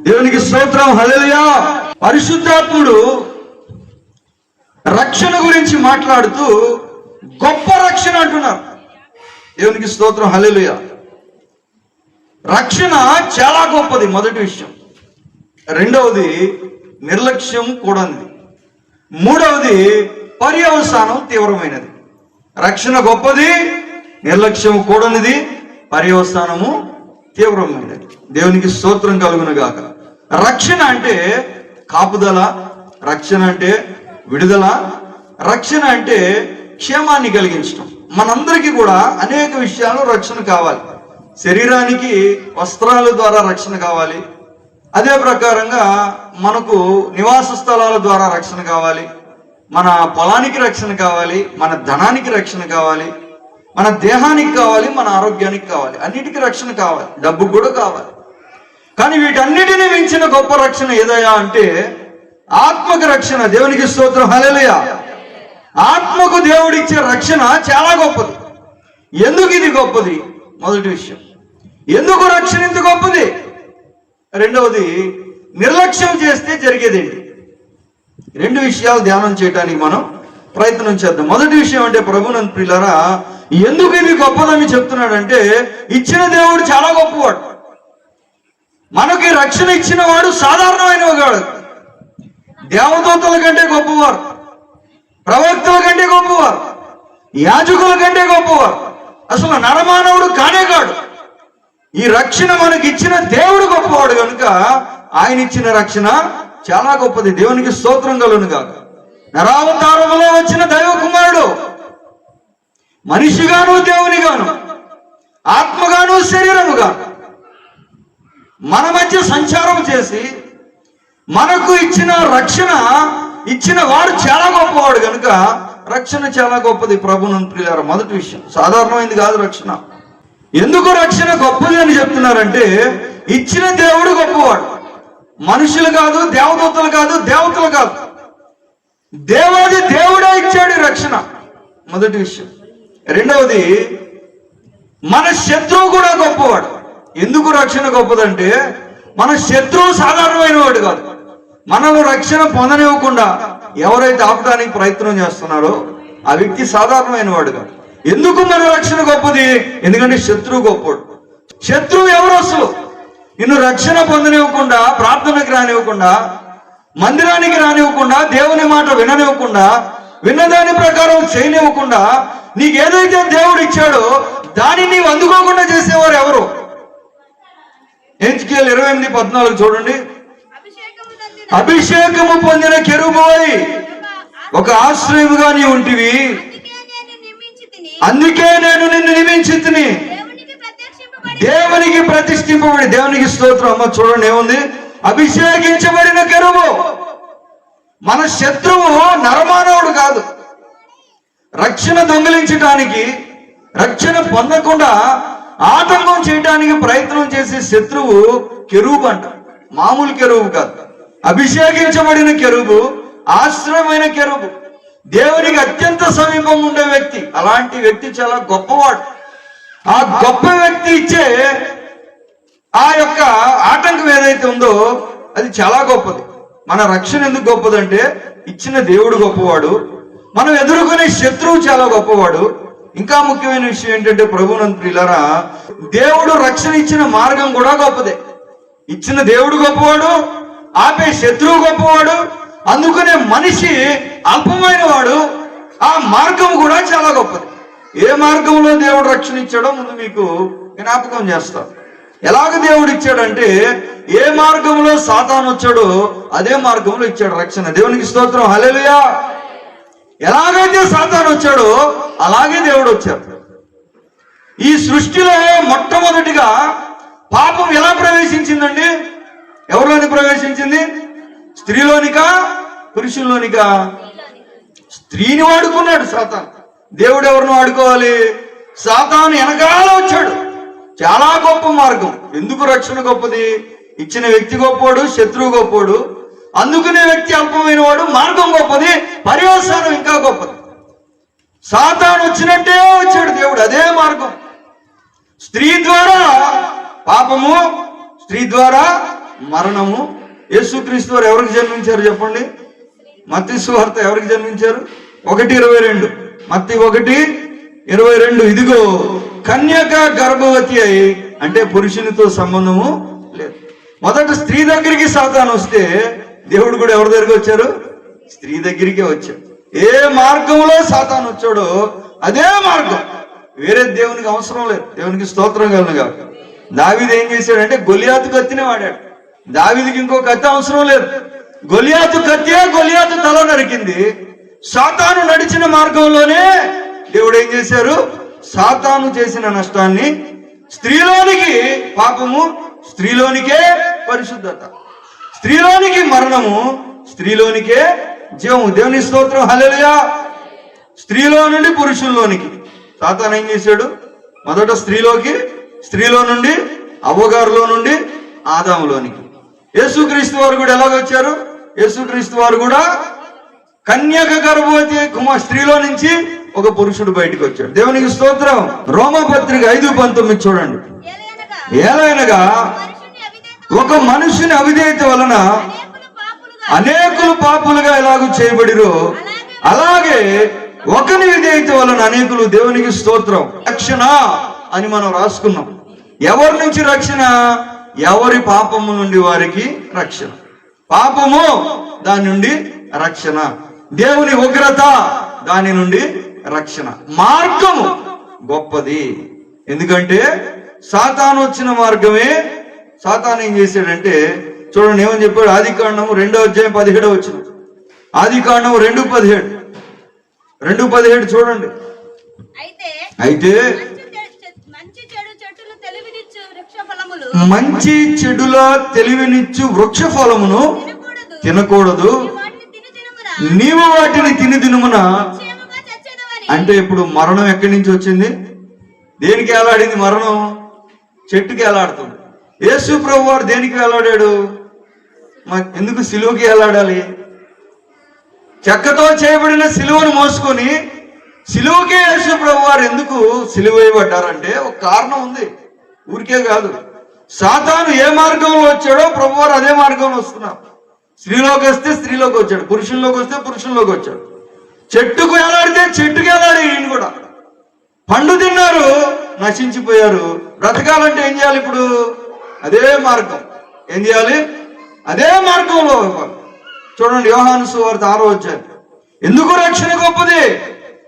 దేవునికి స్తోత్రం, హల్లెలూయా. పరిశుద్ధాత్ముడు రక్షణ గురించి మాట్లాడుతూ గొప్ప రక్షణ అంటున్నారు. దేవునికి స్తోత్రం, హల్లెలూయా. రక్షణ చాలా గొప్పది, మొదటి విషయం. రెండవది నిర్లక్ష్యం కూడనిది. మూడవది పర్యవసానం తీవ్రమైనది. రక్షణ గొప్పది, నిర్లక్ష్యం కూడనిది, పర్యవసానము తీవ్రమైనది. దేవునికి స్తోత్రం కలుగును గాక. రక్షణ అంటే కాపుదల, రక్షణ అంటే విడుదల, రక్షణ అంటే క్షేమాన్ని కలిగించడం. మనందరికీ కూడా అనేక విషయాలు రక్షణ కావాలి. శరీరానికి వస్త్రాల ద్వారా రక్షణ కావాలి. అదే ప్రకారంగా మనకు నివాస స్థలాల ద్వారా రక్షణ కావాలి. మన పొలానికి రక్షణ కావాలి, మన ధనానికి రక్షణ కావాలి, మన దేహానికి కావాలి, మన ఆరోగ్యానికి కావాలి, అన్నిటికీ రక్షణ కావాలి, డబ్బుకు కూడా కావాలి. కానీ వీటన్నిటిని మించిన గొప్ప రక్షణ ఏదయ్యా అంటే ఆత్మకు రక్షణ. దేవునికి స్తోత్రం, హల్లెలూయా. ఆత్మకు దేవుడిచ్చే రక్షణ చాలా గొప్పది. ఎందుకు ఇది గొప్పది? మొదటి విషయం, ఎందుకు రక్షణ ఇంత గొప్పది? రెండవది, నిర్లక్ష్యం చేస్తే జరిగేదేంటి? రెండు విషయాలు ధ్యానం చేయడానికి మనం ప్రయత్నం చేద్దాం. మొదటి విషయం అంటే ప్రభునందు ప్రియులారా, ఎందుకు ఇది గొప్పదని చెప్తున్నాడంటే ఇచ్చిన దేవుడు చాలా గొప్పవాడు. మనకి రక్షణ ఇచ్చిన వాడు సాధారణమైన వాడు. దేవదూతల కంటే గొప్పవారు, ప్రవక్తల కంటే గొప్పవారు, యాజకుల కంటే గొప్పవారు, అసలు నరమానవుడు కానే కాడు. ఈ రక్షణ మనకి ఇచ్చిన దేవుడు గొప్పవాడు కనుక ఆయన ఇచ్చిన రక్షణ చాలా గొప్పది. దేవునికి స్తోత్రం కలుగును గాక. నరావతారములో వచ్చిన దైవ కుమారుడు మనిషిగాను దేవునిగాను ఆత్మగాను శరీరముగాను మన మధ్య సంచారం చేసి మనకు ఇచ్చిన రక్షణ ఇచ్చిన వాడు చాలా గొప్పవాడు కనుక రక్షణ చాలా గొప్పది. ప్రభునందు ప్రియులారా, మొదటి విషయం, సాధారణమైంది కాదు రక్షణ. ఎందుకు రక్షణ గొప్పది అని చెప్తున్నారంటే ఇచ్చిన దేవుడు గొప్పవాడు. మనుషులు కాదు, దేవదూతలు కాదు, దేవతలు కాదు, దేవాది దేవుడే ఇచ్చాడు ఈ రక్షణ, మొదటి విషయం. రెండవది, మన శత్రువు కూడా గొప్పవాడు. ఎందుకు రక్షణ గొప్పదంటే మన శత్రువు సాధారణమైన వాడు కాదు. మనల్ని రక్షణ పొందనివ్వకుండా ఎవరైతే ఆపడానికి ప్రయత్నం చేస్తున్నారో ఆ వ్యక్తి సాధారణమైన వాడు కాదు. ఎందుకు మన రక్షణ గొప్పది? ఎందుకంటే శత్రువు గొప్పవాడు. శత్రువు ఎవరు? అసలు నిన్ను రక్షణ పొందనివ్వకుండా, ప్రార్థనకు రానివ్వకుండా, మందిరానికి రానివ్వకుండా, దేవుని మాట విననివ్వకుండా, విన్నదాని ప్రకారం చేయనివ్వకుండా, నీకు ఏదైతే దేవుడు ఇచ్చాడో దాన్ని నీవు అందుకోకుండా చేసేవారు ఎవరు? హెజ్కేలు 28:14 చూడండి. అభిషేకము పొందిన కెరూబోయ్ ఒక ఆశ్రయముగా నీ ఉంటివి, అందుకే నేను నిన్ను నియమించితిని, దేవునికి ప్రతిష్ఠింపబడి. దేవునికి స్తోత్రం. అమ్మ చూడండి ఏముంది? అభిషేకించబడిన కెరూబు. మన శత్రువు నరమానవుడు కాదు. రక్షణ దొంగిలించడానికి, రక్షణ పొందకుండా ఆటంకం చేయడానికి ప్రయత్నం చేసే శత్రువు కెరూబు అంట. మామూలు కెరూబు కాదు, అభిషేకించబడిన కెరూబు, ఆశ్రయమైన కెరూబు, దేవునికి అత్యంత సమీపంగా ఉండే వ్యక్తి. అలాంటి వ్యక్తి చాలా గొప్పవాడు. ఆ గొప్ప వ్యక్తి ఇచ్చే ఆ యొక్క ఆటంకం ఏదైతే ఉందో అది చాలా గొప్పది. మన రక్షణ ఎందుకు గొప్పదంటే ఇచ్చిన దేవుడు గొప్పవాడు, మనం ఎదుర్కొనే శత్రువు చాలా గొప్పవాడు. ఇంకా ముఖ్యమైన విషయం ఏంటంటే ప్రభునందు ప్రియులారా, దేవుడు రక్షణ ఇచ్చిన మార్గం కూడా గొప్పదే. ఇచ్చిన దేవుడు గొప్పవాడు, ఆపే శత్రువు గొప్పవాడు, అందుకనే మనిషి అల్పమైన వాడు. ఆ మార్గం కూడా చాలా గొప్పది. ఏ మార్గంలో దేవుడు రక్షణ ఇచ్చాడో ముందు మీకు జ్ఞాపకం చేస్తాను. ఎలాగ దేవుడు ఇచ్చాడంటే ఏ మార్గంలో సాతాను వచ్చాడో అదే మార్గంలో ఇచ్చాడు రక్షణ. దేవునికి స్తోత్రం, హల్లెలూయా. ఎలాగైతే సాతాను వచ్చాడో అలాగే దేవుడు వచ్చాడు. ఈ సృష్టిలో మొట్టమొదటిగా పాపం ఎలా ప్రవేశించిందండి? ఎవరిలోని ప్రవేశించింది? స్త్రీలోనికా పురుషుల్లోనికా? స్త్రీని వాడుకున్నాడు సాతాను. దేవుడు ఎవరిని వాడుకోవాలి? సాతాను వెనకాల వచ్చాడు. చాలా గొప్ప మార్గం. ఎందుకు రక్షణ గొప్పది? ఇచ్చిన వ్యక్తి గొప్పోడు, శత్రువు గొప్పోడు, అందుకునే వ్యక్తి అల్పమైన వాడు. మార్గం గొప్పది, పర్యవసానం ఇంకా గొప్పది. సాతాను వచ్చినట్టే వచ్చాడు దేవుడు, అదే మార్గం. స్త్రీ ద్వారా పాపము, స్త్రీ ద్వారా మరణము. యేసుక్రీస్తు వారు ఎవరికి జన్మించారు చెప్పండి? మత్తయి సువార్త ఎవరికి జన్మించారు? 1:22. మత్తయి 1:22. ఇదిగో కన్యక గర్భవతి అయి, అంటే పురుషునితో సంబంధము లేదు. మొదట స్త్రీ దగ్గరికి సాతాను వస్తే దేవుడు కూడా ఎవరి దగ్గరికి వచ్చారు? స్త్రీ దగ్గరికే వచ్చాడు. ఏ మార్గంలో సాతాను వచ్చాడో అదే మార్గం, వేరే దేవునికి అవసరం లేదు. దేవునికి స్తోత్రం కలుగుగా. దావీదు ఏం చేశాడంటే గొలియాతు కత్తినే వాడాడు. దావీదుకి ఇంకో కత్తి అవసరం లేదు. గొలియాతు కత్తే గొలియాతు తల నరికింది. సాతాను నడిచిన మార్గంలోనే దేవుడు ఏం చేశారు? సాతాను చేసిన నష్టాన్ని స్త్రీలోనికి పాపము, స్త్రీలోనికే పరిశుద్ధత, స్త్రీలోనికి మరణము, స్త్రీలోనికే జీవము. దేవుని స్తోత్రం, హల్లెలూయా. స్త్రీలో నుండి పురుషుల్లోనికి సాతాను ఏం చేశాడు? మొదట స్త్రీలోకి, స్త్రీలో నుండి అవ్వగారులో నుండి ఆదాములోనికి. యేసుక్రీస్తు వారు కూడా ఎలాగొచ్చారు? యేసుక్రీస్తు వారు కూడా కన్యక గర్భవతి స్త్రీలో నుంచి ఒక పురుషుడు బయటకు వచ్చాడు. దేవునికి స్తోత్రం. రోమపత్రిక 5:19 చూడండి. ఏలైనగా ఒక మనుషుని అవిధేయత వలన అనేకులు పాపులుగా ఎలాగూ చేయబడిరో, అలాగే ఒకని విధేయత వలన అనేకులు. దేవునికి స్తోత్రం. రక్షణ అని మనం రాసుకున్నాం. ఎవరి నుంచి రక్షణ? ఎవరి పాపము నుండి వారికి రక్షణ. పాపము, దాని నుండి రక్షణ. దేవుని ఉగ్రత, దాని నుండి రక్షణ. మార్గము గొప్పది. ఎందుకంటే సాతాను వచ్చిన మార్గమే. సాతాను ఏం చేశాడంటే చూడండి ఏమని చెప్పాడు? ఆదికాండము 2:17. ఆదికాండము 2:17 చూడండి. అయితే మంచి చెడుల తెలివినిచ్చు వృక్ష ఫలమును తినకూడదు, నీవు వాటిని తిని దినమున. అంటే ఇప్పుడు మరణం ఎక్కడి నుంచి వచ్చింది? దేనికి వేలాడింది మరణం? చెట్టుకి వేలాడుతుంది. యేసు ప్రభు వారు దేనికి వేలాడాడు? ఎందుకు సిలువకి వేలాడాలి? చెక్కతో చేయబడిన సిలువను మోసుకొని సిలువకే యేసు ప్రభు వారు ఎందుకు సిలువ వేయబడ్డారంటే ఒక కారణం ఉంది. ఊరికే కాదు. సాతాను ఏ మార్గంలో వచ్చాడో ప్రభువారు అదే మార్గంలో వస్తున్నారు. స్త్రీలోకి వస్తే స్త్రీలోకి వచ్చాడు, పురుషుల్లోకి వస్తే పురుషుల్లోకి వచ్చాడు. చెట్టుకు వేలాడితే చెట్టుకు వేలాడి ఈయన కూడా. పండు తిన్నారు, నశించిపోయారు. బ్రతకాలంటే ఏం చేయాలి? ఇప్పుడు అదే మార్గం. ఏం చేయాలి? అదే మార్గంలో చూడండి. యోహాను సువార్త 6:6. ఎందుకు రక్షణ గొప్పది?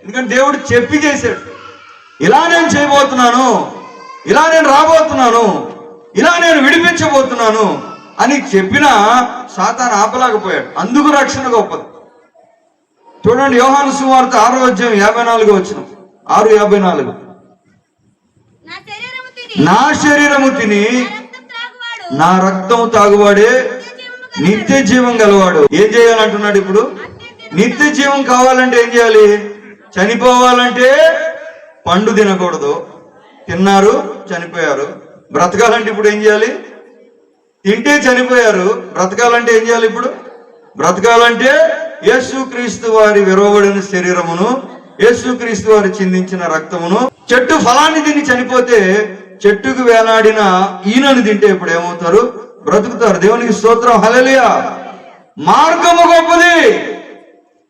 ఎందుకంటే దేవుడు చెప్పి చేశాడు. ఇలా నేను చేయబోతున్నాను, ఇలా నేను రాబోతున్నాను, ఇలా నేను విడిపించబోతున్నాను అని చెప్పినా సాతాను ఆపలేకపోయాడు. అందుకు రక్షణ గొప్పది. చూడండి యోహాను సువార్త 6:54. 6:54. నా శరీరము తిని నా రక్తం తాగువాడే నిత్య జీవం గలవాడు. ఏం చేయాలంటున్నాడు ఇప్పుడు? నిత్య జీవం కావాలంటే ఏం చేయాలి? చనిపోవాలంటే పండు తినకూడదు. తిన్నారు, చనిపోయారు. బ్రతకాలంటే ఇప్పుడు ఏం చేయాలి? తింటే చనిపోయారు, బ్రతకాలంటే ఏం చేయాలి? ఇప్పుడు బ్రతకాలంటే యేసుక్రీస్తు వారి విరవబడిన శరీరమును, యేసుక్రీస్తు వారి చిందించిన రక్తమును. చెట్టు ఫలాన్ని తిని చనిపోతే చెట్టుకు వేలాడిన ఈనను తింటే ఇప్పుడు ఏమవుతారు? బ్రతుకుతారు. దేవునికి స్తోత్రం, హల్లెలూయా. మార్గము గొప్పది,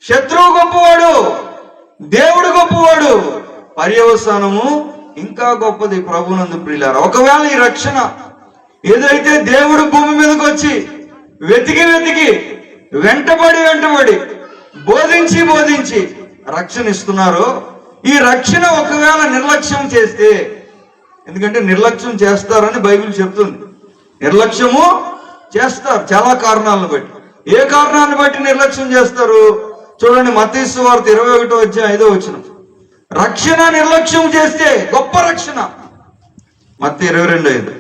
శత్రువు గొప్పవాడు, దేవుడు గొప్పవాడు, పర్యవసానము ఇంకా గొప్పది. ప్రభునందు ప్రియులారా, ఒకవేళ ఈ రక్షణ ఏదైతే దేవుడు భూమి మీదకి వచ్చి వెతికి వెంటబడి బోధించి రక్షణ ఇస్తున్నారో, ఈ రక్షణ ఒకవేళ నిర్లక్ష్యం చేస్తే, ఎందుకంటే నిర్లక్ష్యం చేస్తారని బైబిల్ చెప్తుంది. నిర్లక్ష్యము చేస్తారు చాలా కారణాలను బట్టి. ఏ కారణాన్ని బట్టి నిర్లక్ష్యం చేస్తారు? చూడండి మత్తయి సువార్త 21:5. రక్షణ నిర్లక్ష్యం చేస్తే గొప్ప రక్షణ. మత్తయి 22:5.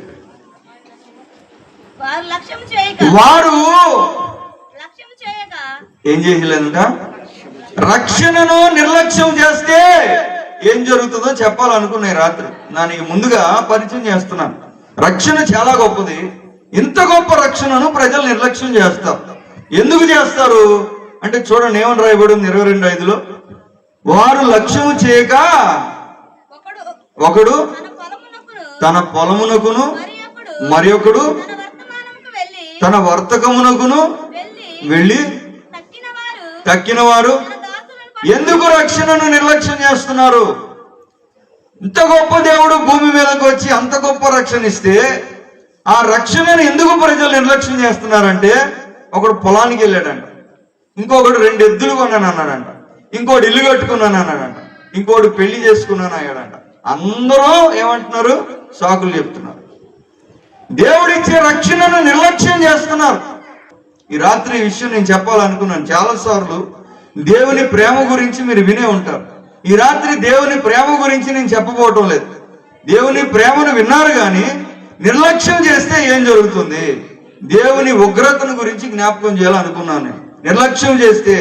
వారు ఏం చేయలేదంట? రక్షణను నిర్లక్ష్యం చేస్తే ఏం జరుగుతుందో చెప్పాలనుకున్నాయి రాత్రి. దానికి ముందుగా పరిచయం చేస్తున్నాను. రక్షణ చాలా గొప్పది. ఇంత గొప్ప రక్షణను ప్రజలు నిర్లక్ష్యం చేస్తారు. ఎందుకు చేస్తారు అంటే చూడండి ఏమని రాయబడింది 22:5. వారు లక్ష్యము చేయక ఒకడు తన పొలమునకును మరి ఒకడు తన వర్తకమునకును వెళ్ళి తక్కిన వారు ఎందుకు రక్షణను నిర్లక్ష్యం చేస్తున్నారు? ఇంత గొప్ప దేవుడు భూమి మీదకి వచ్చి అంత గొప్ప రక్షణ ఇస్తే ఆ రక్షణను ఎందుకు ప్రజలు నిర్లక్ష్యం చేస్తున్నారంటే, ఒకడు పొలానికి వెళ్ళాడంట, ఇంకొకడు 2 ఎద్దులు కొన్నాను అన్నాడంట, ఇంకోటి ఇల్లు కట్టుకున్నాను అన్నాడంట, ఇంకోటి పెళ్లి చేసుకున్నాను అయ్యాడంట. అందరూ ఏమంటున్నారు? సాకులు చెప్తున్నారు. దేవుడిచ్చే రక్షణను నిర్లక్ష్యం చేస్తున్నారు. ఈ రాత్రి ఈ విషయం నేను చెప్పాలనుకున్నాను. చాలాసార్లు దేవుని ప్రేమ గురించి మీరు వినే ఉంటారు. ఈ రాత్రి దేవుని ప్రేమ గురించి నేను చెప్పబోవటం లేదు. దేవుని ప్రేమను విన్నారు కానీ నిర్లక్ష్యం చేస్తే ఏం జరుగుతుంది? దేవుని ఉగ్రతను గురించి జ్ఞాపకం చేయాలనుకున్నాను నేను. నిర్లక్ష్యం చేస్తే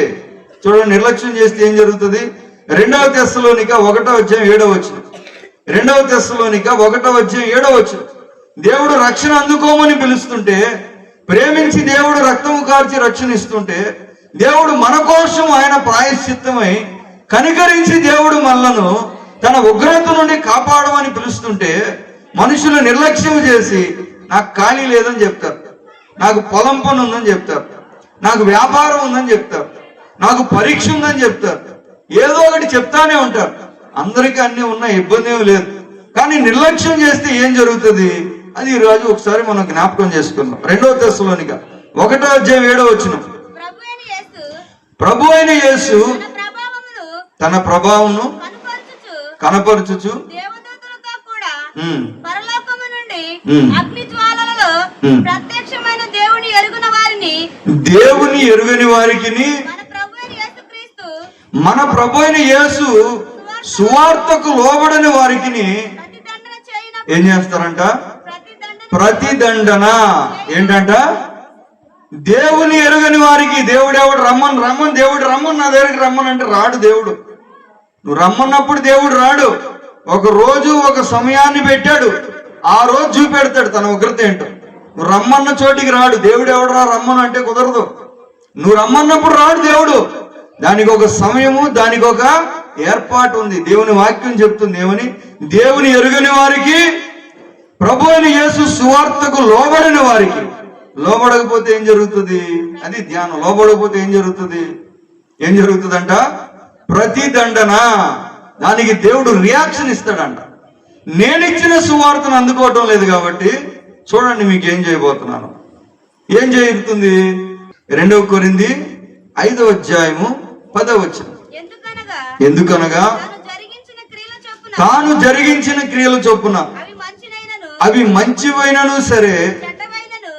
చూడండి, నిర్లక్ష్యం చేస్తే ఏం జరుగుతుంది? 2వ తెస్సలోనిక 1వ అధ్యాయం 7వ వచనం. 2వ తెస్సలోనిక 1వ అధ్యాయం 7వ వచనం. దేవుడు రక్షణ అందుకోమని పిలుస్తుంటే, ప్రేమించి దేవుడు రక్తము కార్చి రక్షణ ఇస్తుంటే, దేవుడు మన కోసం ఆయన ప్రాయశ్చిత్తమై కనికరించి దేవుడు మనలను తన ఉగ్రత నుండి కాపాడమని పిలుస్తుంటే, మనుషులు నిర్లక్ష్యం చేసి నాకు ఖాళీ లేదని చెప్తారు, నాకు పొలం పని ఉందని చెప్తారు, నాకు వ్యాపారం ఉందని చెప్తారు, నాకు పరీక్ష ఉందని చెప్తారు, ఏదో ఒకటి చెప్తానే ఉంటారు. అందరికీ అన్ని ఉన్న ఇబ్బంది ఏమి లేదు. కానీ నిర్లక్ష్యం చేస్తే ఏం జరుగుతుంది? అది ఈరోజు ఒకసారి మనం జ్ఞాపకం చేసుకుందాం. 2వ తెస్సలోనిక 1వ అధ్యాయం 7వ వచనం. ప్రభు అయిన యేసు తన ప్రభావమును కనపరచుచు దేవుని ఎరుగని వారికి మన ప్రభు అయిన యేసు సువార్తకు లోబడని వారికి ఏం చేస్తారంట? ప్రతిదండన. ఏంటంట? దేవుని ఎరుగని వారికి. దేవుడు ఎవడు? రమ్మని దేవుడు రమ్మని, నా దగ్గరికి రమ్మని అంటే రాడు దేవుడు. నువ్వు రమ్మన్నప్పుడు దేవుడు రాడు. ఒక రోజు ఒక సమయాన్ని పెట్టాడు, ఆ రోజు చూపెడతాడు తన ఉగ్రత ఏంటో. నువ్వు రమ్మన్న చోటికి రాడు దేవుడు. ఎవడు రా రమ్మను అంటే కుదరదు. నువ్వు రమ్మన్నప్పుడు రాడు దేవుడు. దానికి ఒక సమయము, దానికి ఒక ఏర్పాటు ఉంది. దేవుని వాక్యం చెప్తుంది ఏమని? దేవుని ఎరుగని వారికి, ప్రభు అయిన యేసు సువార్తకు లోబడిన వారికి. లోబడకపోతే ఏం జరుగుతుంది? అది ధ్యానం. లోబడకపోతే ఏం జరుగుతుంది? ఏం జరుగుతుందంట? ప్రతిదండన. దానికి దేవుడు రియాక్షన్ ఇస్తాడంట. నేను ఇచ్చిన సువార్తను అందుకోవటం లేదు కాబట్టి చూడండి మీకు ఏం చేయబోతున్నాను. ఏం జరుగుతుంది? 2వ కొరింథీ 5వ అధ్యాయము 10వ వచనం. ఎందుకనగా తాను జరిగించిన క్రియల చొప్పున అవి మంచివైనను సరే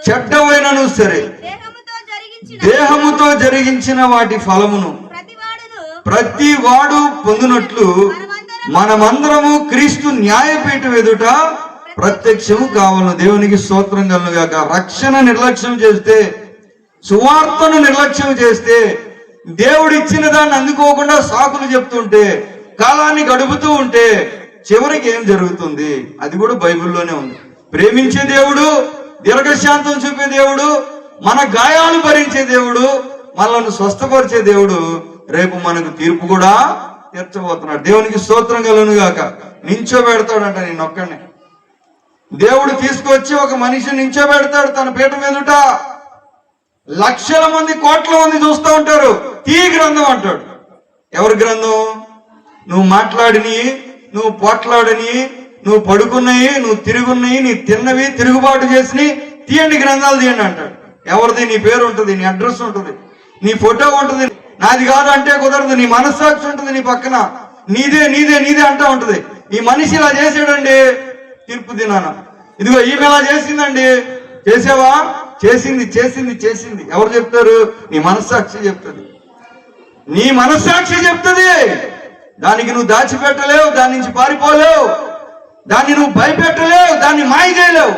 చెడ్డవైనను సరే దేహముతో జరిగించిన వాటి ఫలమును ప్రతి వాడు పొందినట్లు మనమందరము క్రీస్తు న్యాయపీఠం ఎదుట ప్రత్యక్షము కావాలను. దేవునికి స్తోత్రం కలుగును గాక. రక్షణ నిర్లక్ష్యం చేస్తే, సువార్తను నిర్లక్ష్యం చేస్తే, దేవుడిచ్చిన దాన్ని అందుకోకుండా సాకులు చెప్తుంటే, కాలాన్ని గడుపుతూ ఉంటే చివరికి ఏం జరుగుతుంది? అది కూడా బైబిల్లోనే ఉంది. ప్రేమించే దేవుడు, దీర్ఘశాంతం చూపే దేవుడు, మన గాయాలు భరించే దేవుడు, మనల్ని స్వస్థపరిచే దేవుడు రేపు మనకు తీర్పు కూడా తీర్చబోతున్నాడు. దేవునికి స్తోత్రం కలుగును గాక. నించోబెడతాడంట నిన్నొక్కడిని. దేవుడు తీసుకొచ్చి ఒక మనిషిని నించోబెడతాడు తన పీఠం ఎదుట. లక్షల మంది, కోట్ల మంది చూస్తూ ఉంటారు. ఈ గ్రంథం అంటాడు. ఎవరి గ్రంథం? నువ్వు మాట్లాడిని, నువ్వు పోట్లాడని, నువ్వు పడుకున్నాయి, నువ్వు తిరుగున్నాయి, నీ తిన్నవి, తిరుగుబాటు చేసి తీయండి, గ్రంథాలు తీయండి అంటాడు. ఎవరిది? నీ పేరు ఉంటుంది, నీ అడ్రస్ ఉంటుంది, నీ ఫోటో ఉంటుంది. నాది కాదు అంటే కుదరదు. నీ మనస్సాక్షి ఉంటుంది నీ పక్కన. నీదే నీదే నీదే అంటా ఉంటుంది. ఈ మనిషి ఇలా చేసాడండి, తీర్పు దినాన. ఇదిగో ఈమె ఇలా చేసిందండి, చేసావా? చేసింది చేసింది చేసింది. ఎవరు చెప్తారు? నీ మనస్సాక్షి చెప్తుంది. నీ మనస్సాక్షి చెప్తుంది. దానికి నువ్వు దాచిపెట్టలేవు, దాని నుంచి పారిపోలేవు, దాన్ని నువ్వు భయపెట్టలేవు, దాన్ని మాయ చేయలేవు.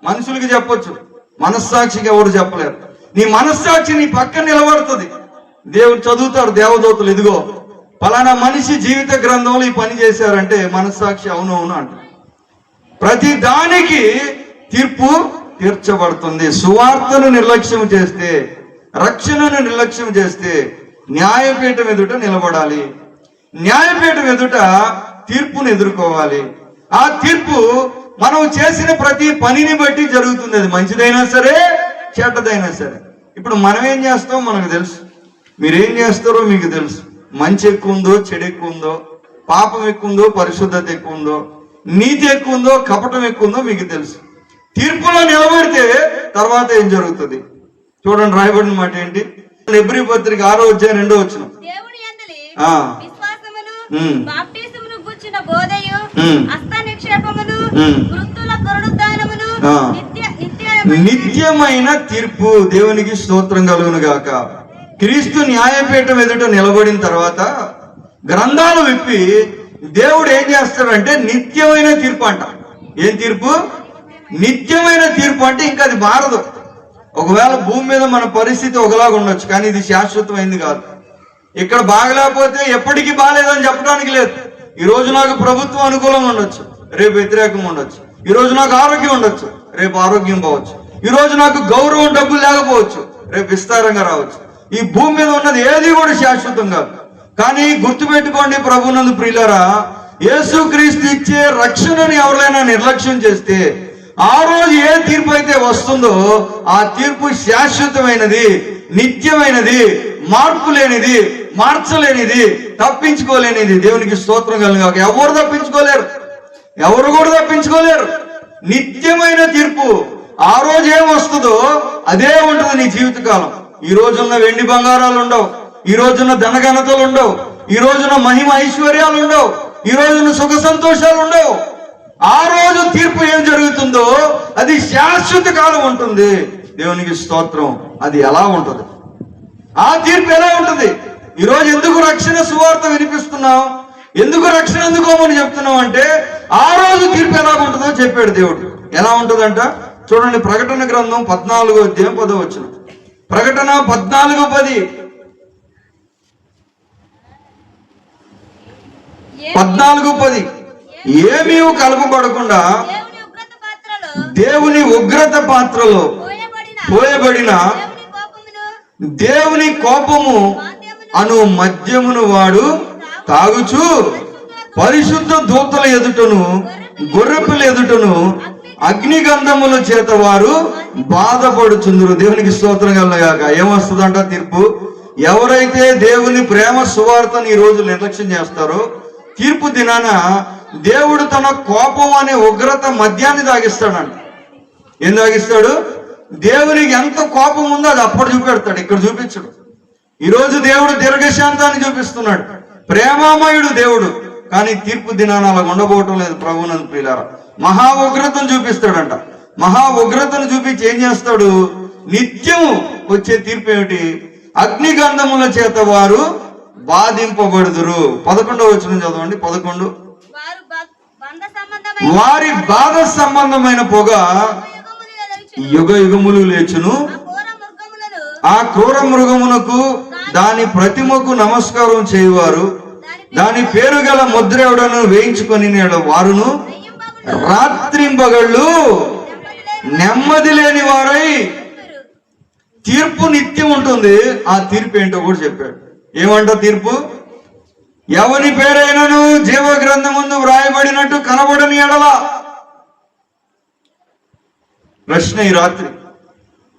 మనుషులకి చెప్పొచ్చు, మనస్సాక్షికి ఎవరు చెప్పలేరు. నీ మనస్సాక్షి నీ పక్కన నిలబడుతుంది. దేవుడు చదువుతారు దేవదూతలు, ఇదిగో పలానా మనిషి జీవిత గ్రంథంలో ఈ పని చేశారంటే మనస్సాక్షి అవును అవును అంట. ప్రతి దానికి తీర్పు తీర్చబడుతుంది. సువార్తను నిర్లక్ష్యం చేస్తే, రక్షణను నిర్లక్ష్యం చేస్తే న్యాయపీఠం ఎదుట నిలబడాలి. న్యాయపీఠం ఎదుట తీర్పును ఎదుర్కోవాలి. ఆ తీర్పు మనం చేసిన ప్రతి పనిని బట్టి జరుగుతుంది. అది మంచిదైనా సరే చెడ్డదైనా సరే. ఇప్పుడు మనం ఏం చేస్తామో మనకు తెలుసు, మీరేం చేస్తారో మీకు తెలుసు. మంచి ఎక్కువ ఉందో చెడు ఎక్కువ ఉందో, పాపం ఎక్కువ ఉందో పరిశుద్ధత ఎక్కువ ఉందో, నీతి ఎక్కువ ఉందో కపటం ఎక్కువ ఉందో మీకు తెలుసు. తీర్పులో నిలబడితే తర్వాత ఏం జరుగుతుంది చూడండి. రాయబడిన మాట ఏంటి? హెబ్రీ పత్రిక 6వ అధ్యాయం 2వ వచనం. నిత్యమైన తీర్పు. దేవునికి స్తోత్రం కలుగును గాక. క్రీస్తు న్యాయపీఠం ఎదుట నిలబడిన తర్వాత గ్రంథాలు విప్పి దేవుడు ఏం చేస్తాడంటే నిత్యమైన తీర్పు అంట. ఏం తీర్పు? నిత్యమైన తీర్పు. అంటే ఇంకా అది మారదు. ఒకవేళ భూమి మీద మన పరిస్థితి ఒకలాగా ఉండొచ్చు, కానీ ఇది శాశ్వతమైంది కాదు. ఇక్కడ బాగలేకపోతే ఎప్పటికీ బాగాలేదని చెప్పడానికి లేదు. ఈ రోజు నాకు ప్రభుత్వం అనుకూలంగా ఉండొచ్చు, రేపు వ్యతిరేకంగా ఉండొచ్చు. ఈ రోజు నాకు ఆరోగ్యం ఉండొచ్చు, రేపు ఆరోగ్యం పోవచ్చు. ఈ రోజు నాకు గౌరవం డబ్బులు లేకపోవచ్చు, రేపు విస్తారంగా రావచ్చు. ఈ భూమి మీద ఉన్నది ఏది కూడా శాశ్వతం కాదు. కానీ గుర్తుపెట్టుకోండి ప్రభునందు ప్రియులారా, యేసుక్రీస్తు ఇచ్చే రక్షణని ఎవరైనా నిర్లక్ష్యం చేస్తే ఆ రోజు ఏ తీర్పు అయితే వస్తుందో ఆ తీర్పు శాశ్వతమైనది, నిత్యమైనది, మార్పు లేనిది, మార్చలేనిది, తప్పించుకోలేనిది. దేవునికి స్తోత్రం కలుగాక. ఎవరు తప్పించుకోలేరు, ఎవరు కూడా తప్పించుకోలేరు. నిత్యమైన తీర్పు. ఆ రోజు ఏం వస్తుందో అదే ఉంటుంది నీ జీవితకాలం. ఈ రోజున్న వెండి బంగారాలు ఉండవు, ఈ రోజున్న ధనఘనతలు ఉండవు, ఈ రోజున మహిమ ఐశ్వర్యాలు ఉండవు, ఈ రోజున సుఖ సంతోషాలు ఉండవు. ఆ రోజు తీర్పు ఏం జరుగుతుందో అది శాశ్వత కాలం ఉంటుంది. దేవునికి స్తోత్రం. అది ఎలా ఉంటుంది? ఆ తీర్పు ఎలా ఉంటుంది? ఈరోజు ఎందుకు రక్షణ సువార్త వినిపిస్తున్నాం, ఎందుకు రక్షణ ఎందుకోమని చెప్తున్నాం అంటే ఆ రోజు తీర్పు ఎలా ఉంటుందో చెప్పాడు దేవుడు. ఎలా ఉంటుందంట చూడండి. ప్రకటన గ్రంథం 14వ అధ్యాయం 10వ వచనం. ప్రకటన 14:10. 14:10. ఏమీ కలపబడకుండా దేవుని ఉగ్రత పాత్రలో పోయబడిన దేవుని కోపము అను మద్యమును వాడు తాగుచు పరిశుద్ధ దూతల ఎదుటను గొర్రెపిల్ల ఎదుటను అగ్నిగంధముల చేత వారు బాధపడుచుందురు. దేవునికి స్తోత్రం కలుగాక. ఏమొస్తుందంట తీర్పు? ఎవరైతే దేవుని ప్రేమ సువార్తను ఈ రోజు నిర్లక్ష్యం చేస్తారో తీర్పు దినాన దేవుడు తన కోపం అనే ఉగ్రత మద్యాన్ని తాగిస్తాడంట. ఏం తాగిస్తాడు? దేవునికి ఎంత కోపం ఉందో అది అప్పుడు చూపెడతాడు, ఇక్కడ చూపించడు. ఈరోజు దేవుడు దీర్ఘశాంతాన్ని చూపిస్తున్నాడు, ప్రేమామయుడు దేవుడు. కానీ తీర్పు దినాన అలా ఉండబోవటం లేదు. ప్రభునందు ప్రియులారా, మహా ఉగ్రతను చూపిస్తాడంట. మహా ఉగ్రతను చూపించి ఏం చేస్తాడు? నిత్యం వచ్చే తీర్పు ఏమిటి? అగ్నిగంధముల చేత వారు బాధింపబడుదురు. 11వ వచనం చదవండి. 11. వారి బాధ సంబంధమైన పొగ యుగ యుగములు లేచును. ఆ క్రూర మృగమునకు దాని ప్రతిమకు నమస్కారం చేయువారు దాని పేరు గల ముద్ర ఎవడను వేయించుకొని వారును రాత్రింబగళ్ళు నెమ్మది లేని వారై. తీర్పు నిత్యం ఉంటుంది. ఆ తీర్పు ఏంటో కూడా చెప్పాడు. ఏమంట తీర్పు? ఎవని పేరైనను జీవ గ్రంథమందు వ్రాయబడినట్టు కనబడని ఎడల. ప్రశ్న ఈ రాత్రి,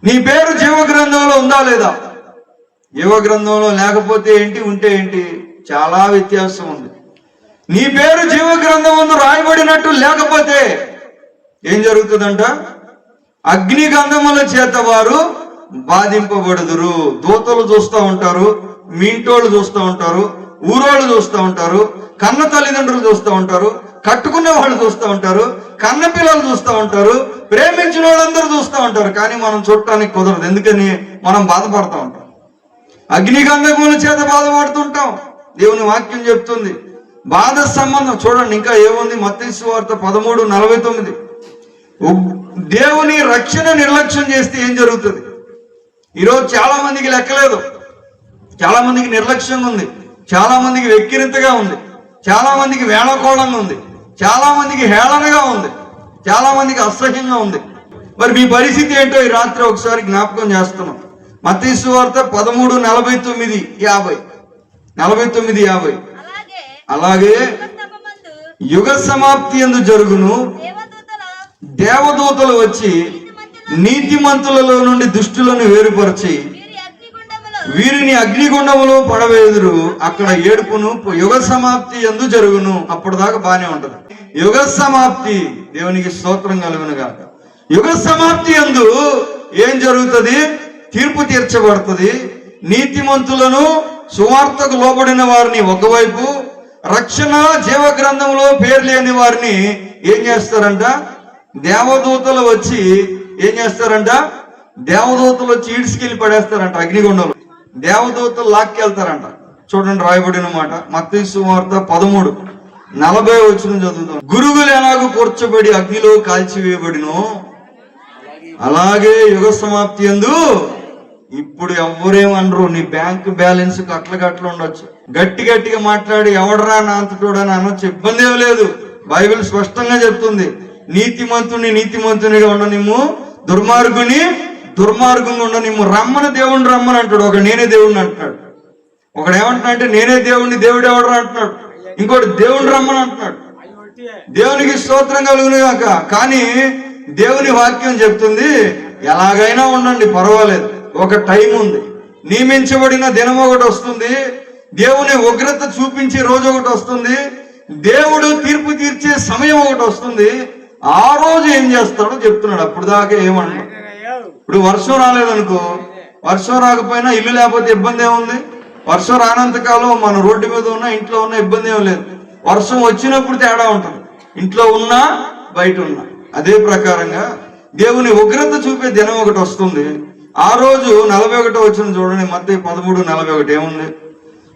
నీ పేరు జీవ గ్రంథంలో ఉందా లేదా? జీవ గ్రంథంలో లేకపోతే ఏంటి, ఉంటే ఏంటి? చాలా వ్యత్యాసం ఉంది. నీ పేరు జీవ గ్రంథమందు రాయబడినట్టు లేకపోతే ఏం జరుగుతుందంట? అగ్ని గంధముల చేత వారు బాధింపబడుదురు. దూతలు చూస్తూ ఉంటారు, మీ ఇంటోళ్ళు చూస్తూ ఉంటారు, ఊరోళ్ళు చూస్తూ ఉంటారు, కన్న తల్లిదండ్రులు చూస్తూ ఉంటారు, కట్టుకునే వాళ్ళు చూస్తూ ఉంటారు, కన్న పిల్లలు చూస్తూ ఉంటారు, ప్రేమించిన వాళ్ళందరూ చూస్తూ ఉంటారు. కానీ మనం చూడటానికి కుదరదు. ఎందుకని? మనం బాధపడుతూ ఉంటాం, అగ్నిగంధముల చేత బాధపడుతుంటాం. దేవుని వాక్యం చెప్తుంది బాధ సంబంధం. చూడండి ఇంకా ఏముంది? మత్తయి సువార్త 13:49. దేవుని రక్షణ నిర్లక్ష్యం చేస్తే ఏం జరుగుతుంది? ఈరోజు చాలా మందికి లెక్కలేదు, చాలా మందికి నిర్లక్ష్యంగా ఉంది, చాలా మందికి వెక్కిరింతగా ఉంది, చాలా మందికి వేళకోళంగా ఉంది, చాలా మందికి హేళనగా ఉంది, చాలా మందికి అసహ్యంగా ఉంది. మరి మీ పరిస్థితి ఏంటో ఈ రాత్రి ఒకసారి జ్ఞాపకం చేస్తున్నాం. మత్తయి సువార్త 13:49-50. 49:50. అలాగే యుగ సమాప్తి యందు జరుగును, దేవదూతలు వచ్చి నీతిమంతులలో నుండి దుష్టులను వేరుపరిచి వీరిని అగ్నిగుండములో పడవేదురు. అక్కడ ఏడుపును యుగ సమాప్తి యందు జరుగును. అప్పటిదాకా బానే ఉంటది. యుగ సమాప్తి, దేవునికి స్తోత్రం కలుగును గాక. యుగ సమాప్తి యందు ఏం జరుగుతుంది? తీర్పు తీర్చబడుతుంది. నీతిమంతులను, సువార్తకు లోబడిన వారిని ఒకవైపు, రక్షణ జీవ గ్రంథంలో పేరు లేని వారిని ఏం చేస్తారంట? దేవదూతలు వచ్చి ఏం చేస్తారంట? దేవదూతలు వచ్చి ఈడ్చుకెళ్ళి పడేస్తారంట అగ్నిగుండంలో. దేవదూతలు లాక్కెళ్తారంట. చూడండి రాయబడిన మాట మత్తయి సువార్త 13:40 చదువుతాం. గురుగులు ఎలాగూ కూర్చోబడి అగ్నిలో కాల్చివేయబడినో అలాగే యుగ సమాప్తి యందు ఇప్పుడు ఎవరేమనరు. నీ బ్యాంక్ బ్యాలెన్స్ గట్ల ఉండొచ్చు. గట్టిగా మాట్లాడి ఎవడరా నా అంతటోడని అనొచ్చు, ఇబ్బంది ఏం లేదు. బైబిల్ స్పష్టంగా చెప్తుంది, నీతిమంతునిగా ఉండనిమ్ము, దుర్మార్గంగా ఉండనిమ్ము. రమ్మని దేవుణ్ణి రమ్మని అంటాడు. ఒక నేనే దేవుణ్ణి అంటున్నాడు. ఒకడు ఏమంటున్నా అంటే నేనే దేవుణ్ణి, దేవుడు ఎవడరా అంటున్నాడు. ఇంకోటి దేవుణ్ణి రమ్మని అంటున్నాడు. దేవునికి స్తోత్రం కలుగును గాక. కానీ దేవుని వాక్యం చెప్తుంది ఎలాగైనా ఉండండి, పర్వాలేదు. ఒక టైం ఉంది, నియమించబడిన దినం ఒకటి వస్తుంది. దేవుని ఉగ్రత చూపించే రోజు ఒకటి వస్తుంది. దేవుడు తీర్పు తీర్చే సమయం ఒకటి వస్తుంది. ఆ రోజు ఏం చేస్తాడో చెప్తున్నాడు. అప్పుడు దాకా ఏమన్నా. ఇప్పుడు వర్షం రాలేదనుకో, వర్షం రాకపోయినా ఇల్లు లేకపోతే ఇబ్బంది ఏముంది? వర్షం రానంత కాలం మన రోడ్డు మీద ఉన్నా, ఇంట్లో ఉన్నా ఇబ్బంది ఏం లేదు. వర్షం వచ్చినప్పుడు తేడా ఉంటుంది, ఇంట్లో ఉన్నా బయట ఉన్నా. అదే ప్రకారంగా దేవుని ఉగ్రత చూపే దినం ఒకటి వస్తుంది. ఆ రోజు 41 చూడండి, మత్తయి 13:41 ఏముంది?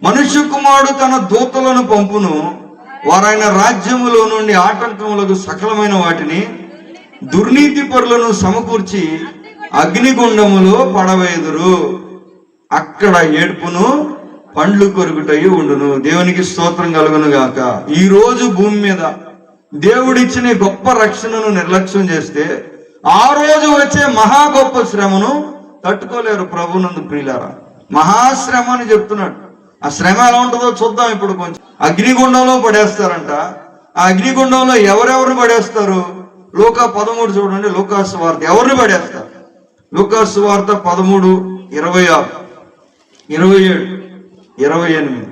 మనుష్య కుమారుడు తన దూతలను పంపును, వారైన రాజ్యములో నుండి ఆటంకములకు సకలమైన వాటిని దుర్నీతి పరులను సమకూర్చి అగ్నిగుండములో పడవేదురు. అక్కడ ఏడ్పును పండ్లు కొరుకుటయి ఉండును. దేవునికి స్తోత్రం కలుగును గాక. ఈ రోజు భూమి మీద దేవుడిచ్చిన గొప్ప రక్షణను నిర్లక్ష్యం చేస్తే ఆ రోజు వచ్చే మహా గొప్ప శ్రమను తట్టుకోలేరు. ప్రభునందు ప్రియులారా, మహాశ్రమ అని చెప్తున్నాడు. ఆ శ్రమ ఎలా ఉంటుందో చూద్దాం ఇప్పుడు. కొంచెం అగ్నిగుండంలో పడేస్తారంట. ఆ అగ్నిగుండంలో ఎవరెవరిని పడేస్తారు? లూకా 13 చూడండి. లూకా సువార్త ఎవరిని పడేస్తారు? లూకా సువార్త 13:26, 27, 28.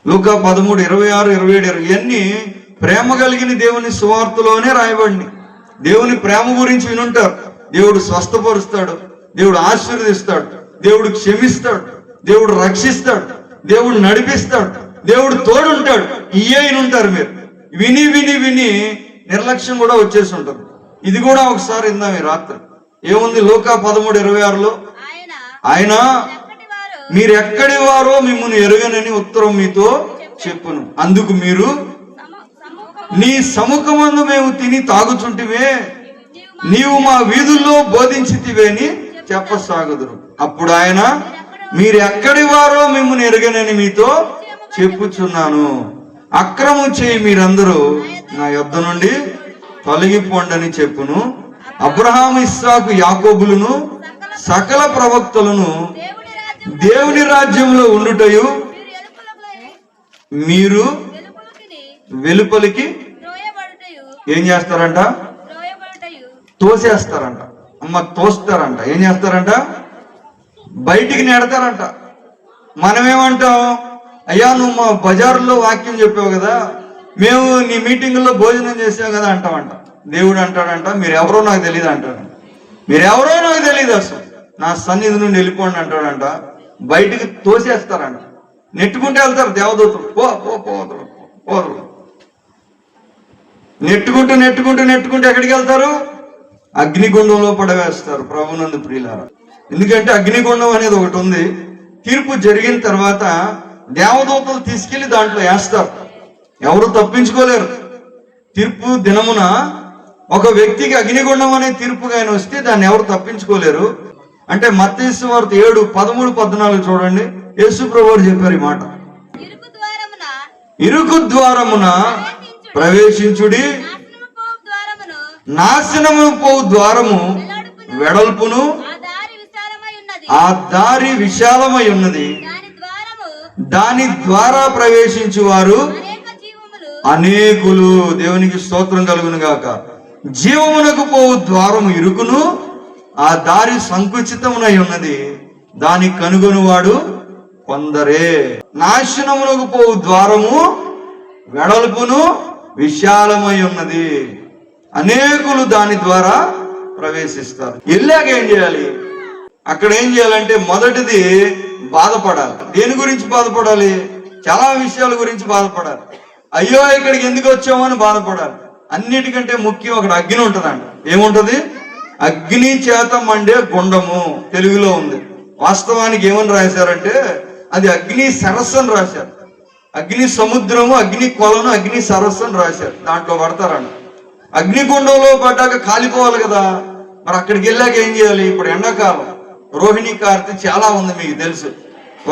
లూకా 13:26, 27 ఇవన్నీ ప్రేమ కలిగిన దేవుని సువార్తలోనే రాయబడి. దేవుని ప్రేమ గురించి వినుంటారు. దేవుడు స్వస్థపరుస్తాడు, దేవుడు ఆశీర్వదిస్తాడు, దేవుడు క్షమిస్తాడు, దేవుడు రక్షిస్తాడు, దేవుడు నడిపిస్తాడు, దేవుడు తోడుంటాడు. ఇయ్యేనుంటారు. మీరు విని విని విని నిర్లక్ష్యం కూడా వచ్చేసి ఉంటుంది. ఇది కూడా ఒకసారి ఇందాం ఈ రాత్రి. ఏముంది? లూకా 13:26లో ఆయన మీరెక్కడి వారో మిమ్మల్ని ఎరుగనని ఉత్తరం మీతో చెప్పును. అందుకు మీరు నీ సముఖమందు మేము తిని తాగుచుంటివే, నీవు మా వీధుల్లో బోధించితివే అని చెప్పసాగుదురు. అప్పుడు ఆయన మీరెక్కడి వారో మిమ్మల్ని ఎరుగనని మీతో చెప్పుచున్నాను, అక్రమం చేయి మీరందరూ నా యొద్ద నుండి తొలగిపోండని చెప్పును. అబ్రహాము, ఇస్సాకు, యాకోబులను సకల ప్రవక్తలను దేవుని రాజ్యంలో ఉండుటయు మీరు వెలుపలికి ఏం చేస్తారంట? తోసేస్తారంట. అమ్మ తోస్తారంట. ఏం చేస్తారంట? బయటికి నెడతారంట. మనమేమంటాం? అయ్యా నువ్వు మా బజారులో వాక్యం చెప్పావు కదా, మేము నీ మీటింగుల్లో భోజనం చేసావు కదా అంటామంట. దేవుడు అంటాడంట మీరెవరో నాకు తెలియదు అంటాడంట. మీరెవరో నాకు తెలియదు, అసలు నా సన్నిధి నుండి వెళ్ళిపోండి అంటాడంట. బయటికి తోసేస్తారంట. నెట్టుకుంటే వెళ్తారు దేవదూతలు. పోదరు నెట్టుకుంటూ ఎక్కడికి వెళ్తారు? అగ్నిగుండంలో పడవేస్తారు. ప్రభునందు ప్రియులారా, ఎందుకంటే అగ్నిగుండం అనేది ఒకటి ఉంది. తీర్పు జరిగిన తర్వాత దేవదూతలు తీసుకెళ్లి దాంట్లో వేస్తారు. ఎవరు తప్పించుకోలేరు. తీర్పు దినమున ఒక వ్యక్తికి అగ్నిగుండం అనే తీర్పుగా ఆయన వస్తే దాన్ని ఎవరు తప్పించుకోలేరు. అంటే మత్తయి సువార్త 7:13-14 చూడండి. యేసు ప్రభువు చెప్పారు ఈ మాట. ఇరుకు ద్వారమున ప్రవేశించుడి, నాశనము పోవు ద్వారము వెడల్పును, ఆ దారి విశాలమై ఉన్నది, దాని ద్వారా ప్రవేశించువారు అనేకులు. దేవునికి స్తోత్రం కలుగును గాక. జీవమునకు పోవు ద్వారము ఇరుకును, ఆ దారి సంకుచితమునై ఉన్నది, దాని కనుగొనువాడు కొందరే. నాశనమునకు పోవు ద్వారము వెడల్పును విశాలమై ఉన్నది, అనేకులు దాని ద్వారా ప్రవేశిస్తారు. వెళ్ళాక ఏం చేయాలి? అక్కడ ఏం చేయాలంటే మొదటిది బాధపడాలి. దేని గురించి బాధపడాలి? చాలా విషయాల గురించి బాధపడాలి. అయ్యో ఇక్కడికి ఎందుకు వచ్చామని బాధపడాలి. అన్నిటికంటే ముఖ్యం అక్కడ అగ్ని ఉంటుందంట. ఏముంటది? అగ్ని చేత మండే గుండము తెలుగులో ఉంది. వాస్తవానికి ఏమని రాశారంటే అది అగ్ని సరస్సు అని రాశారు. అగ్ని సముద్రము, అగ్ని కొలను, అగ్ని సరస్సు అని రాశారు. దాంట్లో పడతారంట. అగ్నిగుండంలో పడ్డాక కాలిపోవాలి కదా, మరి అక్కడికి వెళ్ళాక ఏం చేయాలి? ఇప్పుడు ఎండాకాలం, రోహిణి కార్తె చాలా ఉంది, మీకు తెలుసు.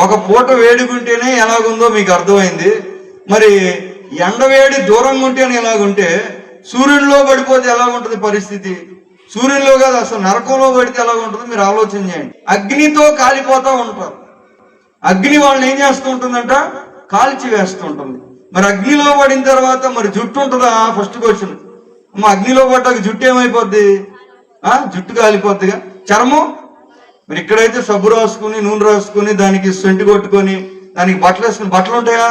ఒక పూట వేడిగుంటేనే ఎలాగుందో మీకు అర్థమైంది. మరి ఎండవేడి దూరంగా ఉంటేనే ఎలాగుంటే సూర్యుడిలో పడిపోతే ఎలాగుంటుంది పరిస్థితి? సూర్యుడిలో కాదు, అసలు నరకంలో పడితే ఎలాగుంటుంది మీరు ఆలోచన చేయండి. అగ్నితో కాలిపోతా ఉంటారు. అగ్ని వాళ్ళని ఏం చేస్తూ ఉంటుందంట? కాల్చి వేస్తూ ఉంటుంది. మరి అగ్నిలో పడిన తర్వాత మరి జుట్టు ఉంటుందా? First question. మా అగ్నిలో పడ్డాక జుట్టు ఏమైపోద్ది? జుట్టు కాలిపోద్దిగా. చర్మం మరి ఇక్కడైతే సబ్బు రాసుకుని, నూనె రాసుకుని, దానికి సెంటు కొట్టుకొని, దానికి బట్టలు వేసుకుని, బట్టలు ఉంటాయా?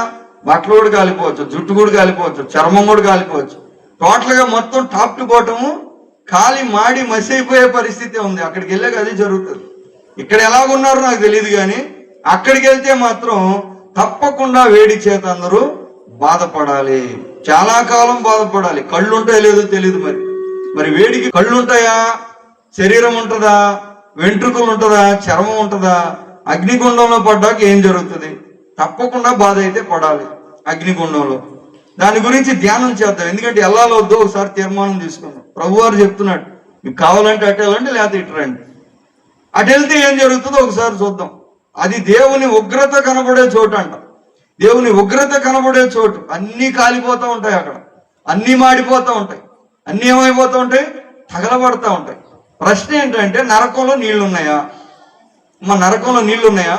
బట్టలు కూడా కాలిపోవచ్చు, జుట్టు కూడా కాలిపోవచ్చు, చర్మం కూడా కాలిపోవచ్చు. టోటల్ గా మొత్తం టాప్ టు బాటము కాలి మాడి మసి అయిపోయే పరిస్థితి ఉంది. అక్కడికి వెళ్ళాక అది జరుగుతుంది. ఇక్కడ ఎలాగున్నారో నాకు తెలియదు, కానీ అక్కడికి వెళ్తే మాత్రం తప్పకుండా వేడి చేత అందరూ బాధపడాలి. చాలా కాలం బాధపడాలి. కళ్ళు ఉంటాయో లేదో తెలియదు. మరి వేడికి కళ్ళు ఉంటాయా? శరీరం ఉంటుందా? వెంట్రుకలు ఉంటుందా? చర్మం ఉంటుందా? అగ్నిగుండంలో పడ్డాక ఏం జరుగుతుంది? తప్పకుండా బాధ అయితే పడాలి అగ్నిగుండంలో. దాని గురించి ధ్యానం చేద్దాం. ఎందుకంటే వెళ్ళాలో వద్దో ఒకసారి తీర్మానం తీసుకుందాం. ప్రభువారు చెప్తున్నాడు, మీకు కావాలంటే అటు వెళ్ళండి, లేకపోతే ఇటు రండి. అటు వెళ్తే ఏం జరుగుతుందో ఒకసారి చూద్దాం. అది దేవుని ఉగ్రత కనబడే చోటు అంట. దేవుని ఉగ్రత కనబడే చోటు. అన్నీ కాలిపోతూ ఉంటాయి, అక్కడ అన్నీ మాడిపోతూ ఉంటాయి, అన్నీ ఏమైపోతూ ఉంటాయి? తగలబడతా ఉంటాయి. ప్రశ్న ఏంటంటే నరకంలో నీళ్లు ఉన్నాయా? మా నరకంలో నీళ్లు ఉన్నాయా?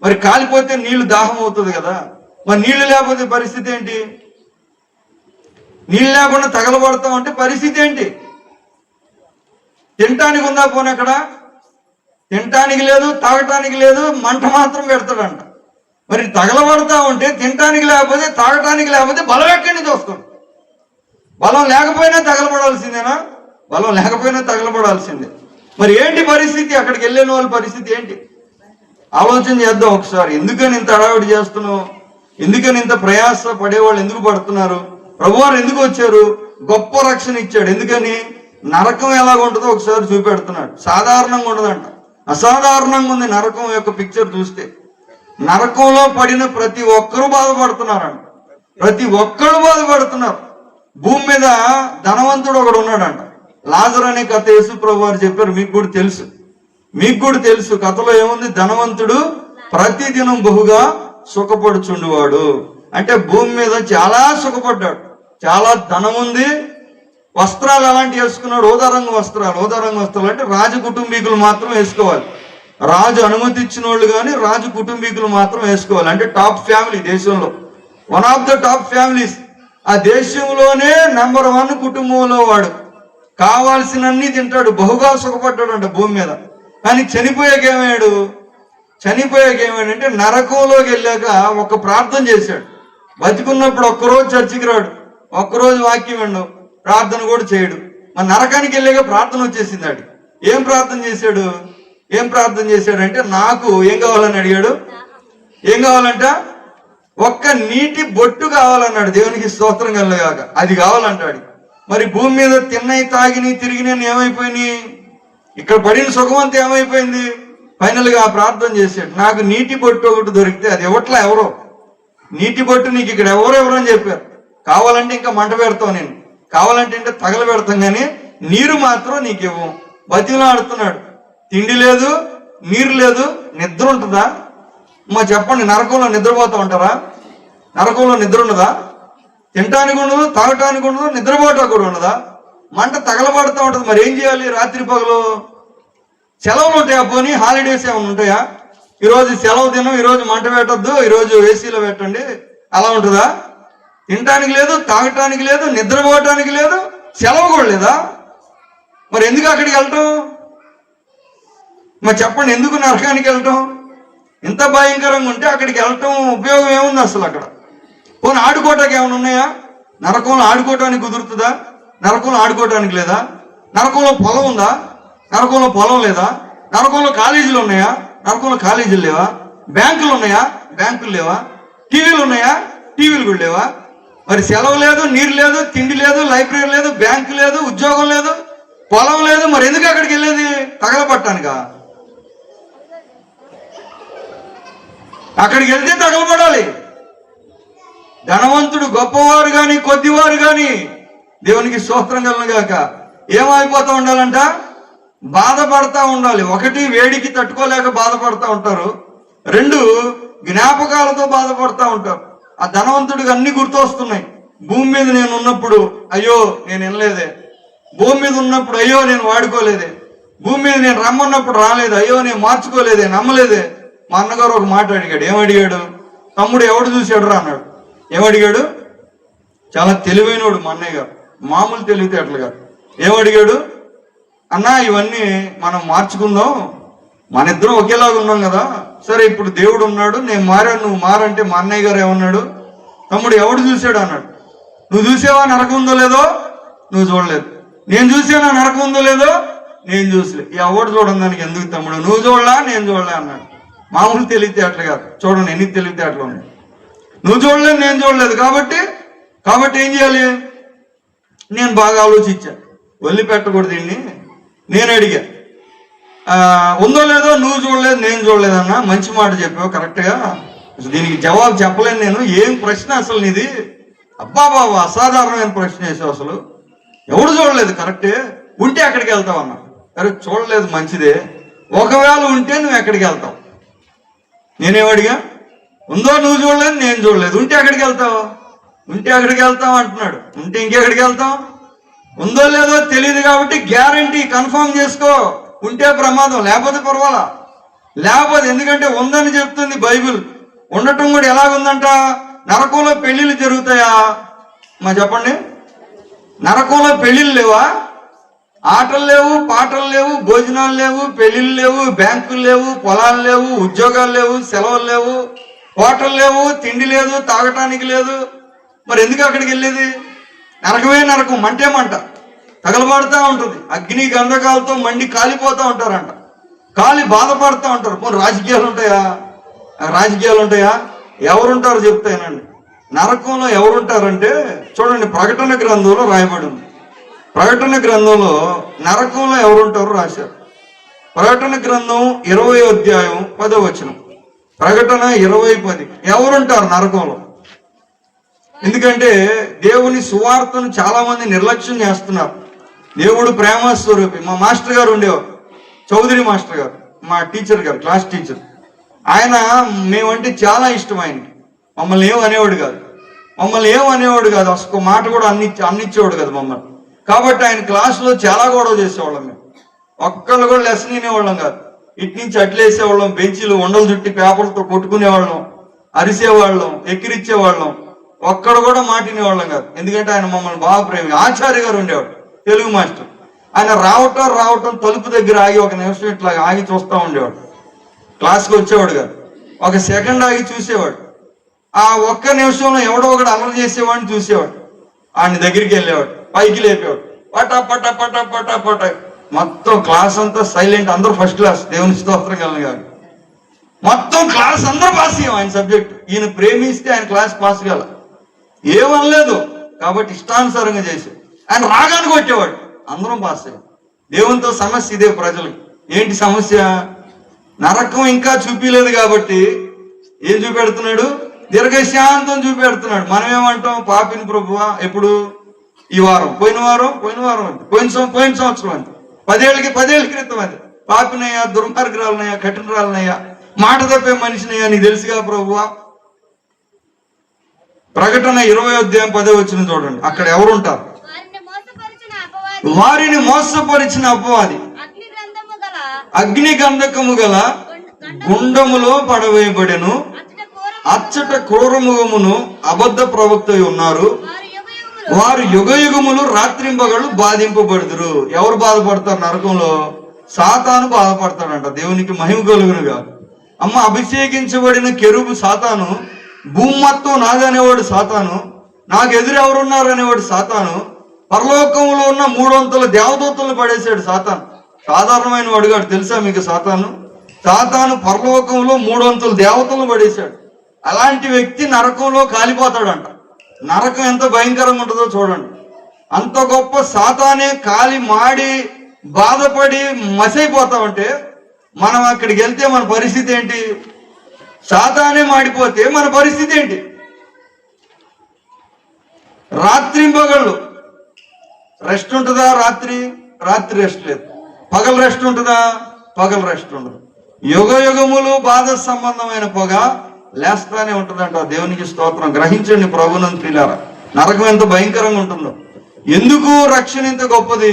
మరి కాలిపోతే నీళ్లు దాహం అవుతుంది కదా. మరి నీళ్లు లేకపోతే పరిస్థితి ఏంటి? నీళ్ళు లేకుండా తగలబడతాం అంటే పరిస్థితి ఏంటి? తినటానికి ఉందా? పోనీ అక్కడ తినటానికి లేదు, తాగటానికి లేదు, మంట మాత్రం పెడతాడంట. మరి తగలబడతా ఉంటే తినటానికి లేకపోతే, తాగటానికి లేకపోతే బలం ఎక్కడి నుంచి వస్తుంది? బలం లేకపోయినా తగలబడాల్సిందేనా? బలం లేకపోయినా తగలబడాల్సిందే. మరి ఏంటి పరిస్థితి? అక్కడికి వెళ్ళిన వాళ్ళ పరిస్థితి ఏంటి? ఆలోచన చేద్దాం ఒకసారి. ఎందుకని ఇంత హడావిడి చేస్తున్నావు? ఎందుకని ఇంత ప్రయాస పడేవాళ్ళు ఎందుకు పడుతున్నారు? ప్రభువారు ఎందుకు వచ్చారు? గొప్ప రక్షణ ఇచ్చాడు. ఎందుకని? నరకం ఎలాగుంటుందో ఒకసారి చూపెడుతున్నాడు. సాధారణంగా ఉండదంట, అసాధారణంగా ఉంది నరకం యొక్క పిక్చర్ చూస్తే. నరకంలో పడిన ప్రతి ఒక్కరూ బాధపడుతున్నారంట. ప్రతి ఒక్కరు బాధపడుతున్నారు. భూమి మీద ధనవంతుడు ఒకడు ఉన్నాడంట. లాజరు అనే కథ యేసు ప్రభు వారు చెప్పారు. మీకు కూడా తెలుసు. కథలో ఏముంది? ధనవంతుడు ప్రతిదినం బహుగా సుఖపడుచుండువాడు. అంటే భూమి మీద చాలా సుఖపడ్డాడు, చాలా ధనం ఉంది. వస్త్రాలు ఎలాంటివి వేసుకున్నాడు? ఊదారంగు వస్త్రాలు అంటే రాజు కుటుంబీకులు మాత్రం వేసుకోవాలి. రాజు అనుమతి ఇచ్చిన వాళ్ళు కానీ రాజు కుటుంబీకులు మాత్రం వేసుకోవాలి. అంటే టాప్ ఫ్యామిలీ దేశంలో, one of the top families. ఆ దేశంలోనే నెంబర్ 1 కుటుంబంలో వాడు. కావాల్సినన్ని తింటాడు, బహుగా సుఖపడ్డాడు అంట భూమి మీద. కానీ చనిపోయాక ఏమాడంటే నరకంలోకి వెళ్ళాక ఒక ప్రార్థన చేశాడు. బతికున్నప్పుడు ఒక్కరోజు చర్చికి రాడు, ఒక్కరోజు వాక్యం వినడు, ప్రార్థన కూడా చేయడు. మరి నరకానికి వెళ్ళాక ప్రార్థన వచ్చేసింది. ఆడి ఏం ప్రార్థన చేశాడంటే నాకు ఏం కావాలని అడిగాడు. ఏం కావాలంట? ఒక్క నీటి బొట్టు కావాలన్నాడు. దేవునికి స్తోత్రం కలగాక అది కావాలంటాడు. మరి భూమి మీద తిన్నయి, తాగిని, తిరిగినని ఏమైపోయినాయి? ఇక్కడ పడిన సుఖం అంతా ఏమైపోయింది? ఫైనల్ గా ప్రార్థన చేశాడు. నాకు నీటి బొట్టు ఒకటి దొరికితే, అది ఇవ్వట్లా ఎవరో. నీటి బొట్టు నీకు ఇక్కడ ఎవరు అని చెప్పారు. కావాలంటే ఇంకా మంట పెడతావు, నేను కావాలంటే ఇంకా తగల పెడతాం, కానీ నీరు మాత్రం నీకు ఇవ్వం. బతిలాడుతున్నాడు. తిండి లేదు, నీరు లేదు, నిద్ర ఉంటుందా? చెప్పండి, నరకంలో నిద్రపోతూ ఉంటారా? నరకంలో నిద్ర ఉండదా? తినటానికి ఉండదు, తాగటానికి ఉండదు, నిద్రపోవటం కూడా ఉండదా? మంట తగలబడుతూ ఉంటుంది. మరి ఏం చేయాలి? రాత్రి పగలు సెలవులు ఉంటాయా? పోనీ హాలిడేస్ ఏమైనా ఉంటాయా? ఈరోజు సెలవు దినం, ఈరోజు మంట పెట్టద్దు, ఈరోజు ఏసీలో పెట్టండి, అలా ఉంటుందా? తినటానికి లేదు, తాగటానికి లేదు, నిద్రపోవటానికి లేదు, సెలవు కూడా లేదా? మరి ఎందుకు అక్కడికి వెళ్ళటం? మరి చెప్పండి, ఎందుకు నరకానికి వెళ్ళటం? ఇంత భయంకరంగా ఉంటే అక్కడికి వెళ్ళటం ఉపయోగం ఏముంది అసలు? అక్కడ పోనీ ఆడుకోవటానికి ఏమైనా ఉన్నాయా? నరకంలో ఆడుకోవటానికి కుదురుతుందా? నరకంలో ఆడుకోవటానికి లేదా? నరకంలో పొలం ఉందా? నరకంలో పొలం లేదా? నరకంలో కాలేజీలు ఉన్నాయా? నరకంలో కాలేజీలు లేవా? బ్యాంకులు ఉన్నాయా? బ్యాంకులు లేవా? టీవీలు ఉన్నాయా? టీవీలు కూడా లేవా? మరి సెలవు లేదు, నీరు లేదు, తిండి లేదు, లైబ్రరీ లేదు, బ్యాంకు లేదు, ఉద్యోగం లేదు, పొలం లేదు. మరి ఎందుకు అక్కడికి వెళ్ళేది? తగలబట్టానికా? అక్కడికి వెళ్తే తగలబడాలి. ధనవంతుడు గొప్పవారు కానీ కొద్దివారు కానీ దేవునికి స్తోత్రం కలుగుగాక ఏమైపోతూ ఉండాలంట? బాధపడతా ఉండాలి. ఒకటి, వేడికి తట్టుకోలేక బాధపడతా ఉంటారు. రెండు, జ్ఞాపకాలతో బాధపడతా ఉంటారు. ఆ ధనవంతుడికి అన్ని గుర్తొస్తున్నాయి. భూమి మీద నేను ఉన్నప్పుడు అయ్యో నేను వినలేదే, భూమి మీద ఉన్నప్పుడు అయ్యో నేను వాడుకోలేదే, భూమి మీద నేను రమ్మన్నప్పుడు రాలేదు, అయ్యో నేను మార్చుకోలేదే, నమ్మలేదే. మా అన్నగారు ఒక మాట అడిగాడు. ఏమడిగాడు? తమ్ముడు ఎవడు చూశాడు రా అన్నాడు. ఏమడిగాడు? చాలా తెలివైనోడు మా అన్నయ్య గారు, మామూలు తెలివితేటలు గారు. ఏమడిగాడు? అన్నా ఇవన్నీ మనం మార్చుకుందాం, మన ఇద్దరం ఒకేలాగా ఉన్నాం కదా, సరే ఇప్పుడు దేవుడు ఉన్నాడు, నేను మారాను, నువ్వు మారంటే మా అన్నయ్య గారు ఏమన్నాడు? తమ్ముడు ఎవడు చూశాడు అన్నాడు. నువ్వు చూసావా నరకం ఉందో లేదో? నువ్వు చూడలేదు. నేను చూసానా నరకం ఉందో లేదో? నేను చూసలేదు. ఈ ఎవడు చూడడం దానికి ఎందుకు తమ్ముడు? నువ్వు చూడలా, నేను చూడలే అన్నాడు. మామూలు తెలివితేటలు కాదు. చూడండి ఎన్ని తెలివితేటలు ఉన్నాయి. నువ్వు చూడలేదు, నేను చూడలేదు, కాబట్టి ఏం చేయాలి? నేను బాగా ఆలోచించాను, వదిలిపెట్టకూడదు దీన్ని. నేను అడిగా, ఉందో లేదో? నువ్వు చూడలేదు, నేను చూడలేదన్నా. మంచి మాట చెప్పావు, కరెక్ట్గా. దీనికి జవాబు చెప్పలేను నేను. ఏం ప్రశ్న అసలు నీది? అబ్బా బాబా, అసాధారణమైన ప్రశ్న వేసావు. అసలు ఎవడు చూడలేదు, కరెక్టే. ఉంటే ఎక్కడికి వెళ్తావు అన్నా. సరే చూడలేదు, మంచిదే. ఒకవేళ ఉంటే నువ్వు ఎక్కడికి వెళ్తావు? నేనేమడిగా? ఉందో నువ్వు చూడలేదు, నేను చూడలేదు, ఉంటే ఎక్కడికి వెళ్తావు? ఉంటే ఎక్కడికి వెళ్తావు అంటున్నాడు. ఉంటే ఇంకెక్కడికి వెళ్తాం? ఉందో లేదో తెలియదు కాబట్టి గ్యారంటీ కన్ఫర్మ్ చేసుకో. ఉంటే ప్రమాదం, లేకపోతే పర్వాలా. లేకపోతే, ఎందుకంటే ఉందని చెప్తుంది బైబిల్. ఉండటం కూడా ఎలాగుందంట? నరకంలో పెళ్లిళ్ళు జరుగుతాయా? మా చెప్పండి. నరకంలో పెళ్లిళ్ళు లేవా? ఆటలు లేవు, పాటలు లేవు, భోజనాలు లేవు, పెళ్లిళ్ళు లేవు, బ్యాంకులు లేవు, పొలాలు లేవు, ఉద్యోగాలు లేవు, సెలవులు లేవు, హోటల్ లేవు, తిండి లేదు, తాగటానికి లేదు. మరి ఎందుకు అక్కడికి వెళ్ళేది? నరకమే నరకం, మంటే మంట, తగలబడుతూ ఉంటుంది. అగ్ని గంధకాలతో మండి కాలిపోతూ ఉంటారంట, కాలి బాధపడుతూ ఉంటారు. పోనీ రాజకీయాలు ఉంటాయా? రాజకీయాలు ఉంటాయా? ఎవరుంటారు చెప్తానండి. నరకంలో ఎవరుంటారంటే చూడండి, ప్రకటన గ్రంథంలో రాయబడి ఉంది. ప్రకటన గ్రంథంలో నరకంలో ఎవరుంటారో రాశారు. ప్రకటన గ్రంథం 20వ అధ్యాయం 10వ వచనం. ప్రకటన 20:10. ఎవరుంటారు నరకంలో? ఎందుకంటే దేవుని సువార్తను చాలా మంది నిర్లక్ష్యం చేస్తున్నారు. దేవుడు ప్రేమ స్వరూపి. మా మాస్టర్ గారు ఉండేవారు, చౌదరి మాస్టర్ గారు, మా టీచర్ గారు, క్లాస్ టీచర్. ఆయన మేమంటే చాలా ఇష్టం ఆయనకి. మమ్మల్ని ఏమనేవాడు కాదు, అసలు మాట కూడా అన్నిచ్చేవాడు కదా మమ్మల్ని. కాబట్టి ఆయన క్లాసులో చాలా గొడవ చేసేవాళ్ళం. మేము ఒక్కళ్ళు కూడా లెసన్ వినేవాళ్ళం కాదు. ఇటు నుంచి అట్లేసేవాళ్ళం, బెంచీలు ఉండలు చుట్టి పేపర్లతో కొట్టుకునేవాళ్ళం, అరిసేవాళ్ళం, ఎక్కిరిచ్చేవాళ్ళం. ఒక్కడు కూడా మాట వినేవాళ్ళం కాదు. ఎందుకంటే ఆయన మమ్మల్ని బాగా ప్రేమ. ఆచార్య గారు ఉండేవాడు, తెలుగు మాస్టర్. ఆయన రావటం తలుపు దగ్గర ఆగి ఒక నిమిషం ఇట్లా ఆగి చూస్తూ ఉండేవాడు. క్లాస్కి వచ్చేవాడు కాదు, ఒక సెకండ్ ఆగి చూసేవాడు. ఆ ఒక్క నిమిషంలో ఎవడో ఒకడు అల్లరి చేసేవాడిని చూసేవాడు. ఆయన దగ్గరికి వెళ్ళేవాడు, పైకి లేపేవాడు, పట పట పట పట పట. మొత్తం క్లాస్ అంతా సైలెంట్. అందరూ ఫస్ట్ క్లాస్, దేవుని స్తోత్రం కలగాలి. మొత్తం క్లాస్ అందరూ పాస్ అయ్యాం ఆయన సబ్జెక్ట్. ఈయన ప్రేమిస్తే ఆయన క్లాస్ పాస్ కాల, ఏమనలేదు కాబట్టి ఇష్టానుసారంగా చేసి ఆయన రాగానికి కొట్టేవాడు, అందరం పాస్ అయ్యాం. దేవునితో సమస్య ఇదే ప్రజలకు. ఏంటి సమస్య? నరకం ఇంకా చూపించలేదు కాబట్టి ఏం చూపెడుతున్నాడు? దీర్ఘశాంతం చూపెడుతున్నాడు. మనం ఏమంటాం? పాపిని ప్రభువా. ఎప్పుడు? ఈ వారం, పోయిన సంవత్సరం అంతే, 10 ఏళ్ళ క్రితం అంతే. పాపినయ్యా, దుర్మార్గురాలనయ్యా, కఠినరాలనయ్యా, మాట తప్పే మనిషినయ్యా, నీకు తెలుసుగా ప్రభువా. ప్రకటన 20వ అధ్యాయం 10వ వచనం చూడండి. అక్కడ ఎవరుంటారు? వారిని మోసపరిచిన అపవాది అగ్ని గంధకము గల గుండములో పడవేయబడెను. అచ్చట క్రూరముఖమును అబద్ధ ప్రవక్త ఉన్నారు. వారు యుగ యుగములు రాత్రింబగళ్ళు బాధింపబడుదురు. ఎవరు బాధపడతారు నరకంలో? సాతాను బాధపడతాడంట. దేవునికి మహిమ కలుగునుగా. అమ్మ, అభిషేకించబడిన కెరూబు సాతాను, భూమి మొత్తం నాదనేవాడు సాతాను, నాకు ఎదురు ఎవరున్నారు అనేవాడు సాతాను, పరలోకంలో ఉన్న 300 దేవదూతలను పడేశాడు సాతాను. సాధారణమైన వాడుగాడు తెలుసా మీకు? సాతాను పరలోకంలో 300 దేవతలను పడేశాడు. అలాంటి వ్యక్తి నరకంలో కాలిపోతాడంట. నరకం ఎంత భయంకరంగా ఉంటుందో చూడండి. అంత గొప్ప సాతానే కాలి మాడి బాధపడి మసైపోతామంటే మనం అక్కడికి వెళ్తే మన పరిస్థితి ఏంటి? సాతానే మాడిపోతే మన పరిస్థితి ఏంటి? రాత్రింబగళ్ళు రెస్ట్ ఉంటుందా? రాత్రి రెస్ట్ లేదు. పగలు రెస్ట్ ఉంటుందా? పగలు రెస్ట్ ఉండదు. యుగ యుగములు బాధ సంబంధమైన పొగ లేస్తానే ఉంటుందంట. దేవునికి స్తోత్రం. గ్రహించండి ప్రభునందు ప్రియులారా, నరకం ఎంత భయంకరంగా ఉంటుందో. ఎందుకు రక్షణ ఇంత గొప్పది?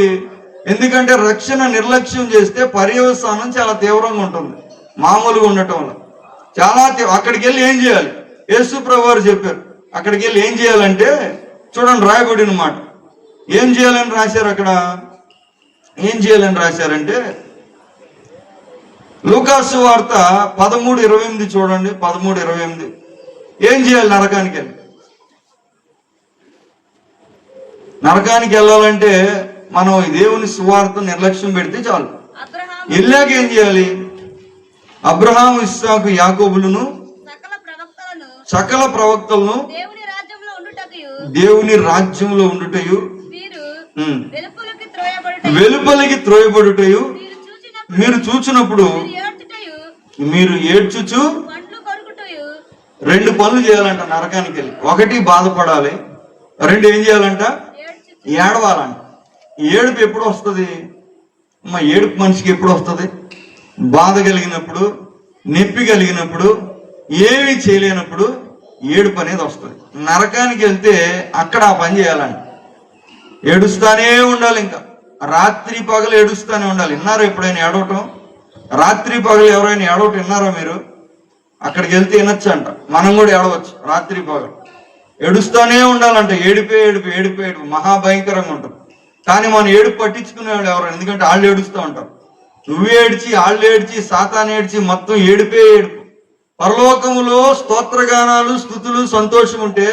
ఎందుకంటే రక్షణ నిర్లక్ష్యం చేస్తే పర్యవసానం చాలా తీవ్రంగా ఉంటుంది. మామూలుగా ఉండటం వల్ల చాలా అక్కడికి వెళ్ళి ఏం చేయాలి? యేసు ప్రభు వారు చెప్పారు. అక్కడికి వెళ్ళి ఏం చేయాలంటే చూడండి, రాయబడిన మాట. ఏం చేయాలని రాశారు అక్కడ? ఏం చేయాలని రాశారంటే లూకాసు వార్త 13:28 చూడండి. 13:28 ఏం చేయాలి? నరకానికి వెళ్ళి. నరకానికి వెళ్ళాలంటే మనం దేవుని సువార్త నిర్లక్ష్యం పెడితే చాలు. వెళ్ళాక ఏం చేయాలి? అబ్రహాము, ఇస్సాకు, యాకోబులను సకల ప్రవక్తలను దేవుని రాజ్యంలో ఉండుటయు వెలుపలికి త్రోయబడుటయు మీరు చూచినప్పుడు మీరు ఏడ్చుచు 2 పనులు చేయాలంట నరకానికి వెళ్ళి. 1 బాధపడాలి, 2 ఏం చేయాలంట? ఏడవాలంట. ఏడుపు ఎప్పుడు వస్తుంది? ఏడుపు మనిషికి ఎప్పుడు వస్తుంది? బాధ కలిగినప్పుడు, నొప్పి కలిగినప్పుడు, ఏమీ చేయలేనప్పుడు ఏడుపు అనేది వస్తుంది. నరకానికి వెళ్తే అక్కడ ఆ పని చేయాలంట. ఏడుస్తానే ఉండాలి. ఇంకా రాత్రి పగలు ఏడుస్తానే ఉండాలి. విన్నారా ఎప్పుడైనా ఏడవటం? రాత్రి పగలు ఎవరైనా ఏడవటం విన్నారా మీరు? అక్కడికి వెళ్తే వినొచ్చు అంట. మనం కూడా ఏడవచ్చు. రాత్రి పగలు ఏడుస్తానే ఉండాలంట. ఏడుపు మహాభయంకరంగా ఉంటుంది. కానీ మనం ఏడుపు పట్టించుకునేవాళ్ళు ఎవరైనా? ఎందుకంటే వాళ్ళు ఏడుస్తూ ఉంటారు. నువ్వు ఏడ్చి, వాళ్ళు ఏడ్చి, సాతాను ఏడ్చి, మొత్తం ఏడుపు. పరలోకములో స్తోత్రగానాలు, స్తుతులు, సంతోషం ఉంటే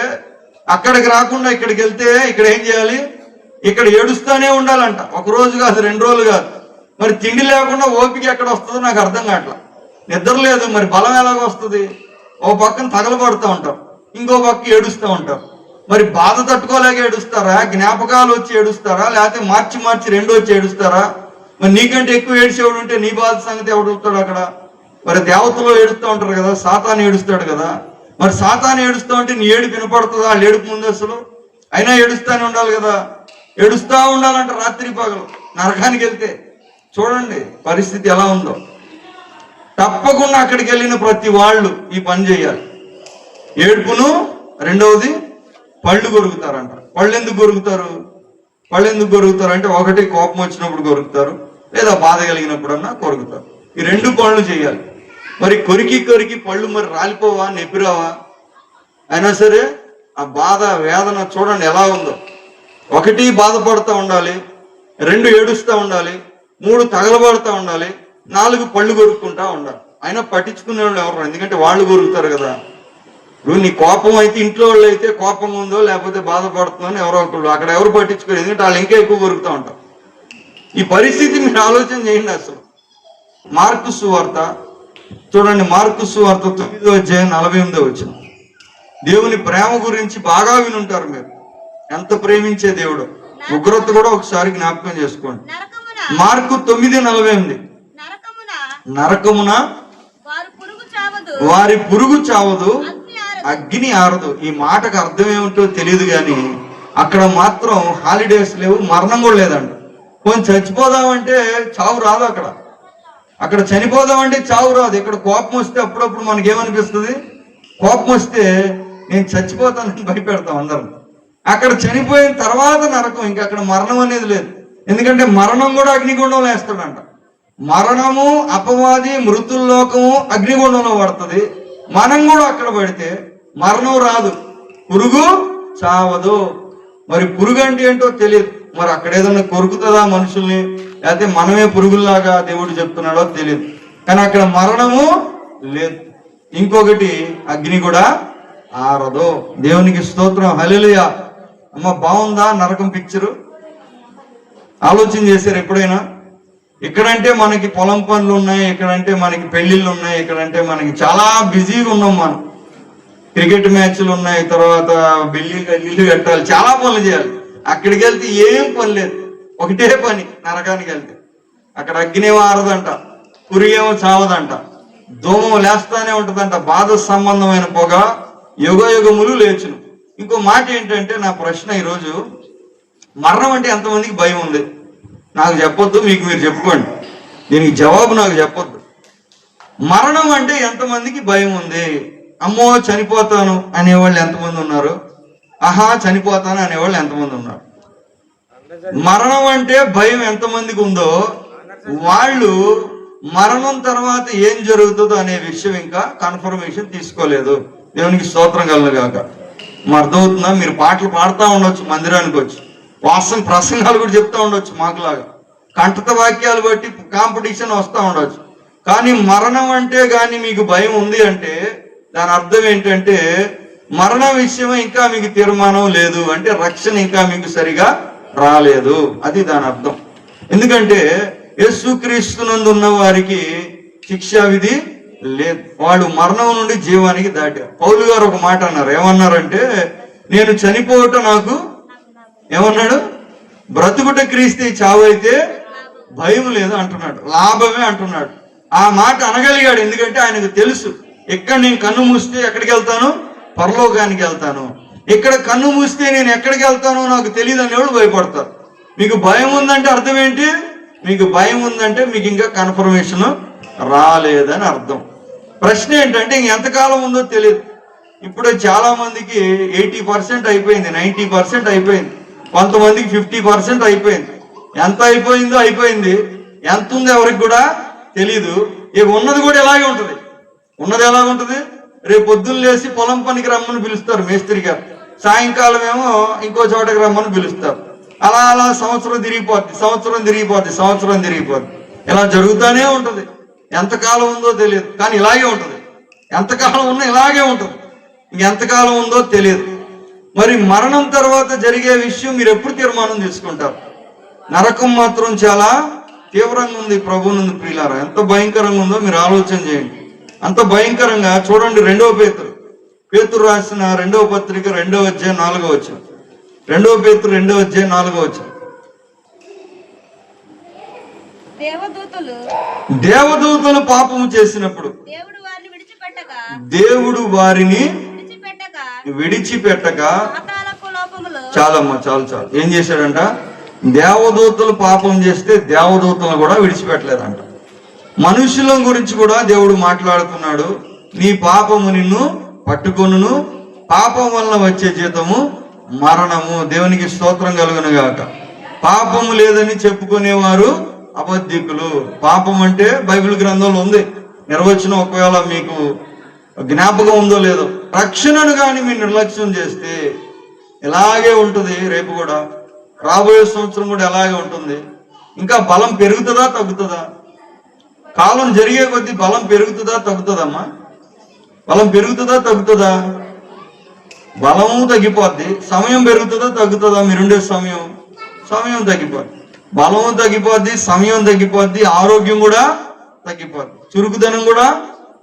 అక్కడికి రాకుండా ఇక్కడికి వెళ్తే ఇక్కడ ఏం చేయాలి? ఇక్కడ ఏడుస్తూనే ఉండాలంట. 1 రోజు కాదు, 2 రోజులు కాదు. మరి తిండి లేకుండా ఓపిక ఎక్కడ వస్తుందో నాకు అర్థం కావట్లా. నిద్ర లేదు, మరి బలం ఎలాగ వస్తుంది? ఓ పక్కన తగలబడుతూ ఉంటాం, ఇంకో పక్క ఏడుస్తూ ఉంటాం. మరి బాధ తట్టుకోలేక ఏడుస్తారా? జ్ఞాపకాలు వచ్చి ఏడుస్తారా? లేకపోతే మార్చి 2 వచ్చి ఏడుస్తారా? మరి నీకంటే ఎక్కువ ఏడ్చేవాడు ఉంటే నీ బాధ సంగతి ఎవడు వస్తాడు అక్కడ? మరి దేవతలు ఏడుస్తూ ఉంటారు కదా, సాతాను ఏడుస్తాడు కదా. మరి సాతాను ఏడుస్తూ ఉంటే నీ ఏడుపు వినపడుతుందా? వాళ్ళు ఏడుపు ముందు అసలు అయినా ఏడుస్తానే ఉండాలి కదా. ఏడుస్తూ ఉండాలంట రాత్రి పగలు. నరకానికి వెళ్తే చూడండి పరిస్థితి ఎలా ఉందో. తప్పకుండా అక్కడికి వెళ్ళిన ప్రతి వాళ్ళు ఈ పని చేయాలి. ఏడుపును, 2వది పళ్ళు కొరుకుతారంట. పళ్ళు ఎందుకు కొరుకుతారు అంటే 1 కోపం వచ్చినప్పుడు కొరుకుతారు, లేదా బాధ కలిగినప్పుడన్నా కొరుకుతారు. ఈ 2 పనులు చేయాలి. మరి కొరికి పళ్ళు మరి రాలిపోవా, నెప్పిరావా? అయినా సరే ఆ బాధ వేదన చూడండి ఎలా ఉందో. 1 బాధపడుతూ ఉండాలి, 2 ఏడుస్తూ ఉండాలి, 3 తగలబడుతూ ఉండాలి, 4 పళ్ళు కొరుక్కుంటా ఉండాలి. అయినా పట్టించుకునే వాళ్ళు ఎవరు? ఎందుకంటే వాళ్ళు కొరుకుతారు కదా. ఇప్పుడు నీ కోపం అయితే ఇంట్లో వాళ్ళు అయితే కోపంగా ఉందో లేకపోతే బాధపడుతుందో అని ఎవరో ఒకళ్ళు, అక్కడ ఎవరు పట్టించుకోరు. ఎందుకంటే వాళ్ళు ఇంకా ఎక్కువ కొరుకుతూ ఉంటారు. ఈ పరిస్థితి మీరు ఆలోచన చేయండి. అసలు మార్కు సువార్త చూడండి. మార్కు సువార్త 9వ అధ్యాయం 48వ వచనం. దేవుని ప్రేమ గురించి బాగా వినుంటారు మీరు. ఎంత ప్రేమించే దేవుడు. ఉగ్రత కూడా ఒకసారి జ్ఞాపకం చేసుకోండి. మార్కు 9:48 నరకమున వారి పురుగు చావదు, అగ్ని ఆరదు. ఈ మాటకు అర్థం ఏమిటో తెలియదు కానీ అక్కడ మాత్రం హాలిడేస్ లేవు, మరణం కూడా లేదంట. కొంచెం చచ్చిపోదామంటే చావు రాదు. అక్కడ చనిపోదామంటే చావు రాదు. ఇక్కడ కోపం వస్తే అప్పుడప్పుడు మనకేమనిపిస్తుంది? కోపం వస్తే నేను చచ్చిపోతానని భయపెడతాం అందరం. అక్కడ చనిపోయిన తర్వాత నరకం, ఇంకా అక్కడ మరణం అనేది లేదు. ఎందుకంటే మరణం కూడా అగ్నిగుండంలో వేస్తాడంట. మరణము, అపవాది, మృతుల్లోకము అగ్నిగుండంలో పడుతుంది. మనం కూడా అక్కడ పడితే మరణం రాదు, పురుగు చావదు. మరి పురుగు అంటే ఏంటో తెలియదు. మరి అక్కడ ఏదన్నా కొరుకుతుందా మనుషుల్ని, లేకపోతే మనమే పురుగుల్లాగా దేవుడు చెప్తున్నాడో తెలియదు. కానీ అక్కడ మరణము లేదు. ఇంకొకటి అగ్ని కూడా ఆరదు. దేవునికి స్తోత్రం, హల్లెలూయా. అమ్మ బాగుందా నరకం పిక్చరు? ఆలోచన చేశారు ఎప్పుడైనా? ఇక్కడంటే మనకి పొలం పనులు ఉన్నాయి, ఇక్కడంటే మనకి పెళ్లిళ్ళు ఉన్నాయి, ఇక్కడంటే మనకి చాలా బిజీగా ఉన్నాం. మనం క్రికెట్ మ్యాచ్లు ఉన్నాయి, తర్వాత ఇల్లు కట్టాలి, చాలా పనులు చేయాలి. అక్కడికి వెళ్తే ఏం పని లేదు, ఒకటే పని. నరకానికి వెళ్తే అక్కడ అగ్నేమో ఆరదంట, పురిగేమో చావదంట, దోమం లేస్తానే ఉంటదంట, బాధ సంబంధమైన పొగ యుగ యుగములు లేచును. ఇంకో మాట ఏంటంటే, నా ప్రశ్న ఈరోజు, మరణం అంటే ఎంతమందికి భయం ఉంది? నాకు చెప్పొద్దు, మీకు మీరు చెప్పుకోండి. దీనికి జవాబు నాకు చెప్పొద్దు. మరణం అంటే ఎంతమందికి భయం ఉంది? అమ్మో చనిపోతాను అనేవాళ్ళు ఎంతమంది ఉన్నారు? ఆహా చనిపోతాను అనేవాళ్ళు ఎంతమంది ఉన్నారు? మరణం అంటే భయం ఎంతమందికి ఉందో వాళ్ళు మరణం తర్వాత ఏం జరుగుతుందో అనే విషయం ఇంకా కన్ఫర్మేషన్ తీసుకోలేదు. దేవునికి స్తోత్రం కలుగుగాక. అర్థమవుతుందా? మీరు పాటలు పాడుతూ ఉండొచ్చు, మందిరానికి వచ్చి వాస్తవం ప్రసంగాలు కూడా చెప్తా ఉండొచ్చు, మాకులాగా కంఠత వాక్యాలు బట్టి కాంపిటీషన్ వస్తూ ఉండొచ్చు. కానీ మరణం అంటే కానీ మీకు భయం ఉంది అంటే దాని అర్థం ఏంటంటే, మరణ విషయం ఇంకా మీకు తీర్మానం లేదు అంటే, రక్షణ ఇంకా మీకు సరిగా రాలేదు, అది దాని అర్థం. ఎందుకంటే యేసుక్రీస్తునందు ఉన్న వారికి శిక్షా విధి లేదు, వాడు మరణం నుండి జీవానికి దాటారు. పౌలు గారు ఒక మాట అన్నారు, ఏమన్నారంటే, నేను చనిపోవటం నాకు ఏమన్నాడు, బ్రతుకుట క్రీస్తే చావైతే భయం లేదు అంటున్నాడు, లాభమే అంటున్నాడు. ఆ మాట అనగలిగాడు, ఎందుకంటే ఆయనకు తెలుసు, ఇక్కడ నేను కన్ను మూస్తే ఎక్కడికి వెళ్తాను, పరలోకానికి వెళ్తాను. ఇక్కడ కన్ను మూస్తే నేను ఎక్కడికి వెళ్తానో నాకు తెలియదు అనేవాడు భయపడతారు. మీకు భయం ఉందంటే అర్థం ఏంటి? మీకు భయం ఉందంటే మీకు ఇంకా కన్ఫర్మేషన్ రాలేదని అర్థం. ప్రశ్న ఏంటంటే ఎంతకాలం ఉందో తెలియదు. ఇప్పుడే చాలా మందికి 80% అయిపోయింది, 90% అయిపోయింది, కొంతమందికి 50% అయిపోయింది. ఎంత అయిపోయిందో అయిపోయింది, ఎంత ఉందో ఎవరికి కూడా తెలీదు. ఇక ఉన్నది కూడా ఎలాగే ఉంటుంది. ఉన్నది ఎలాగుంటుంది? రేపు పొద్దున్న లేచి పొలం పనికి రమ్మని పిలుస్తారు మేస్త్రి గారు, సాయంకాలం ఏమో ఇంకో చోటకి రమ్మని పిలుస్తారు. అలా అలా సంవత్సరం తిరిగిపోద్ది, ఇలా జరుగుతూనే ఉంటుంది. ఎంతకాలం ఉందో తెలియదు, కానీ ఇలాగే ఉంటుంది. ఎంతకాలం ఉన్నా ఇలాగే ఉంటుంది, ఇంకెంతకాలం ఉందో తెలియదు. మరి మరణం తర్వాత జరిగే విషయం మీరు ఎప్పుడు తీర్మానం తీసుకుంటారు? నరకం మాత్రం చాలా తీవ్రంగా ఉంది ప్రభువునందు ప్రియులారా. ఎంత భయంకరంగా ఉందో మీరు ఆలోచన చేయండి. అంత భయంకరంగా చూడండి. 2 పేతురు రాసిన 2వ పత్రిక 2వ అధ్యాయం 4వ వచనం. 2 పేతురు 2వ అధ్యాయం 4వ వచనం. దేవదూతలు పాపము చేసినప్పుడు దేవుడు వారిని విడిచిపెట్టక చాలమ్మా చాలు ఏం చేశాడంట? దేవదూతలు పాపం చేస్తే దేవదూతలను కూడా విడిచిపెట్టలేదంట. మనుషుల గురించి కూడా దేవుడు మాట్లాడుతున్నాడు. నీ పాపము నిన్ను పట్టుకొనును, పాపం వలన వచ్చే జీతము మరణము. దేవునికి స్తోత్రం కలుగును గాక. పాపము లేదని చెప్పుకునేవారు అబద్ధికులు. పాపం అంటే బైబిల్ గ్రంథంలో ఉంది నిర్వచనం, ఒకవేళ మీకు జ్ఞాపకం ఉందో లేదో. రక్షణను కానీ మీరు నిర్లక్ష్యం చేస్తే ఇలాగే ఉంటుంది. రేపు కూడా రాబోయే సంవత్సరం కూడా ఎలాగే ఉంటుంది. ఇంకా బలం పెరుగుతుందా తగ్గుతుందా? కాలం జరిగే కొద్దీ బలం పెరుగుతుందా తగ్గుతుందమ్మా? బలం పెరుగుతుందా తగ్గుతుందా? బలము తగ్గిపోద్ది. సమయం పెరుగుతుందా తగ్గుతుందా? మీరుండే సమయం తగ్గిపోద్ది. బలము తగ్గిపోద్ది, సమయం తగ్గిపోద్ది, ఆరోగ్యం కూడా తగ్గిపోద్ది, చురుకుదనం కూడా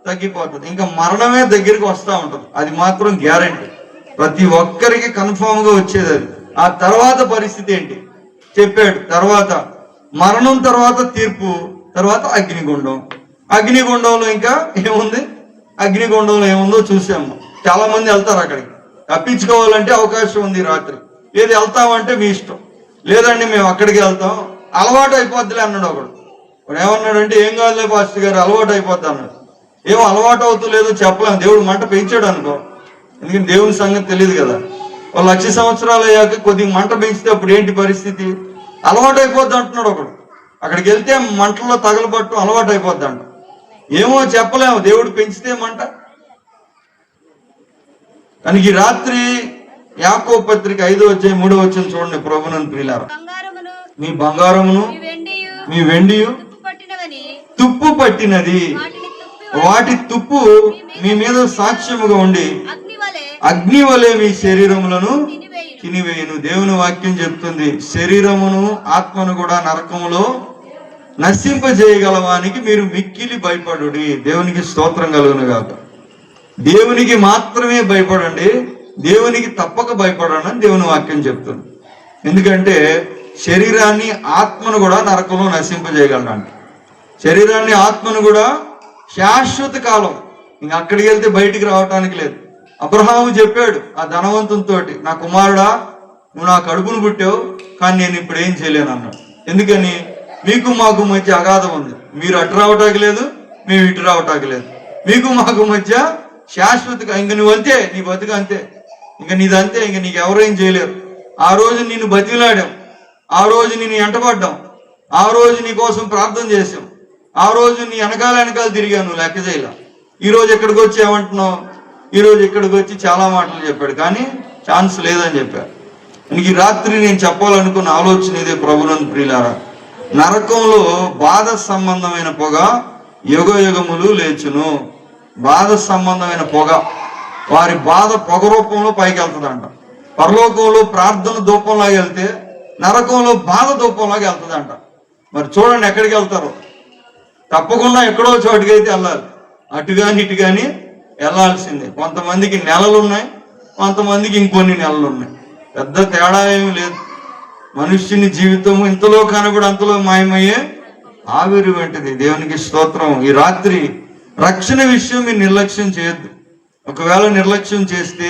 తగ్గిపోతుంది. ఇంకా మరణమే దగ్గరికి వస్తూ ఉంటుంది. అది మాత్రం గ్యారంటీ, ప్రతి ఒక్కరికి కన్ఫామ్ గా వచ్చేది అది. ఆ తర్వాత పరిస్థితి ఏంటి చెప్పాడు. తర్వాత మరణం తర్వాత తీర్పు, తర్వాత అగ్నిగుండం. అగ్నిగుండంలో ఇంకా ఏముంది? అగ్నిగుండంలో ఏముందో చూసాము. చాలా మంది వెళ్తారు అక్కడికి. తప్పించుకోవాలంటే అవకాశం ఉంది రాత్రి. ఏది వెళ్తామంటే మీ ఇష్టం, లేదండి మేము అక్కడికి వెళ్తాం, అలవాటు అయిపోద్దిలే అన్నాడు ఒకడు. వాడు ఏమన్నాడంటే, ఏం కాదులే పాస్టర్ గారు అలవాటు అయిపోద్ది అన్నాడు. ఏమో అలవాటు అవుతలేదో చెప్పలేము. దేవుడు మంట పెంచాడు అనుకో, ఎందుకంటే దేవుని సంగతి తెలియదు కదా. 1,00,000 సంవత్సరాలు అయ్యాక కొద్దిగా మంట పెంచితే అప్పుడు ఏంటి పరిస్థితి? అలవాటు అయిపోద్ది అంటున్నాడు ఒకడు. అక్కడికి వెళ్తే మంటల్లో తగలబట్టు అలవాటు అయిపోద్ది అంట. ఏమో చెప్పలేము, దేవుడు పెంచితే మంట. కానీ ఈ రాత్రి యాకోబు పత్రిక 5:3 చూడండి. ప్రభునందు ప్రియులారా, బంగారమును మీ బంగారమును మీ వెండియు తుప్పు పట్టినది, వాటి తుప్పు మీ మీద సాక్ష్యముగా ఉండి అగ్ని వలె మీ శరీరములను తినివేయును. దేవుని వాక్యం చెప్తుంది, శరీరమును ఆత్మను కూడా నరకములో నశింపజేయగలవానికి మీరు మిక్కిలి భయపడుడి. దేవునికి స్తోత్రం కలుగును గాక. దేవునికి మాత్రమే భయపడండి, దేవునికి తప్పక భయపడండి అని దేవుని వాక్యం చెప్తుంది. ఎందుకంటే శరీరాన్ని ఆత్మను కూడా నరకంలో నశింపజేయగలడంట. శరీరాన్ని ఆత్మను కూడా శాశ్వత కాలం, ఇంక అక్కడికి వెళ్తే బయటికి రావటానికి లేదు. అబ్రహాము చెప్పాడు ఆ ధనవంతునితోటి, నా కుమారుడా, నువ్వు నా కడుపును పుట్టావు, కానీ నేను ఇప్పుడు ఏం చేయలేను అన్నాడు. ఎందుకని? మీకు మాకు మధ్య అగాధం ఉంది, మీరు అటు రావటానికి లేదు, మేము ఇటు రావటానికి లేదు, మీకు మాకు మధ్య శాశ్వతగా ఇంక నువ్వు అంతే, నీ బతుకు అంతే, ఇంక నీదంతే, ఇంక నీకు ఎవరేం చేయలేరు. ఆ రోజు నిన్ను బతిలాడాం, ఆ రోజు నిన్ను ఎంటపడ్డాం, ఆ రోజు నీ కోసం ప్రార్థన చేసాం, ఆ రోజు నీ వెనకాల తిరిగా, నువ్వు లెక్క చేయలే. ఈ రోజు ఎక్కడికి వచ్చి ఏమంటున్నావు? ఈ రోజు ఇక్కడికి వచ్చి చాలా మాటలు చెప్పాడు, కానీ ఛాన్స్ లేదని చెప్పారు. ఈ రాత్రి నేను చెప్పాలనుకున్న ఆలోచన ఇదే. ప్రభునందు ప్రియులారా, నరకంలో బాధ సంబంధమైన పొగ యుగ యుగములు లేచును. బాధ సంబంధమైన పొగ, వారి బాధ పొగ రూపంలో పైకి వెళ్తుందంట. పరలోకంలో ప్రార్థన ధూపంలాగా వెళ్తే నరకంలో బాధ ధూపంలాగా వెళ్తుందంట. మరి చూడండి ఎక్కడికి వెళ్తారు? తప్పకుండా ఎక్కడో చోటుకి అయితే వెళ్ళాలి, అటు కానీ ఇటు కానీ వెళ్ళాల్సిందే. కొంతమందికి నెలలు ఉన్నాయి, కొంతమందికి ఇంకొన్ని నెలలు ఉన్నాయి, పెద్ద తేడా ఏమి లేదు. మనుష్యుని జీవితము ఇంతలో కనబడి అంతలో మాయమయ్యే ఆవిరి వంటిది. దేవునికి స్తోత్రం. ఈ రాత్రి రక్షణ విషయం మీరు నిర్లక్ష్యం చేయొద్దు. ఒకవేళ నిర్లక్ష్యం చేస్తే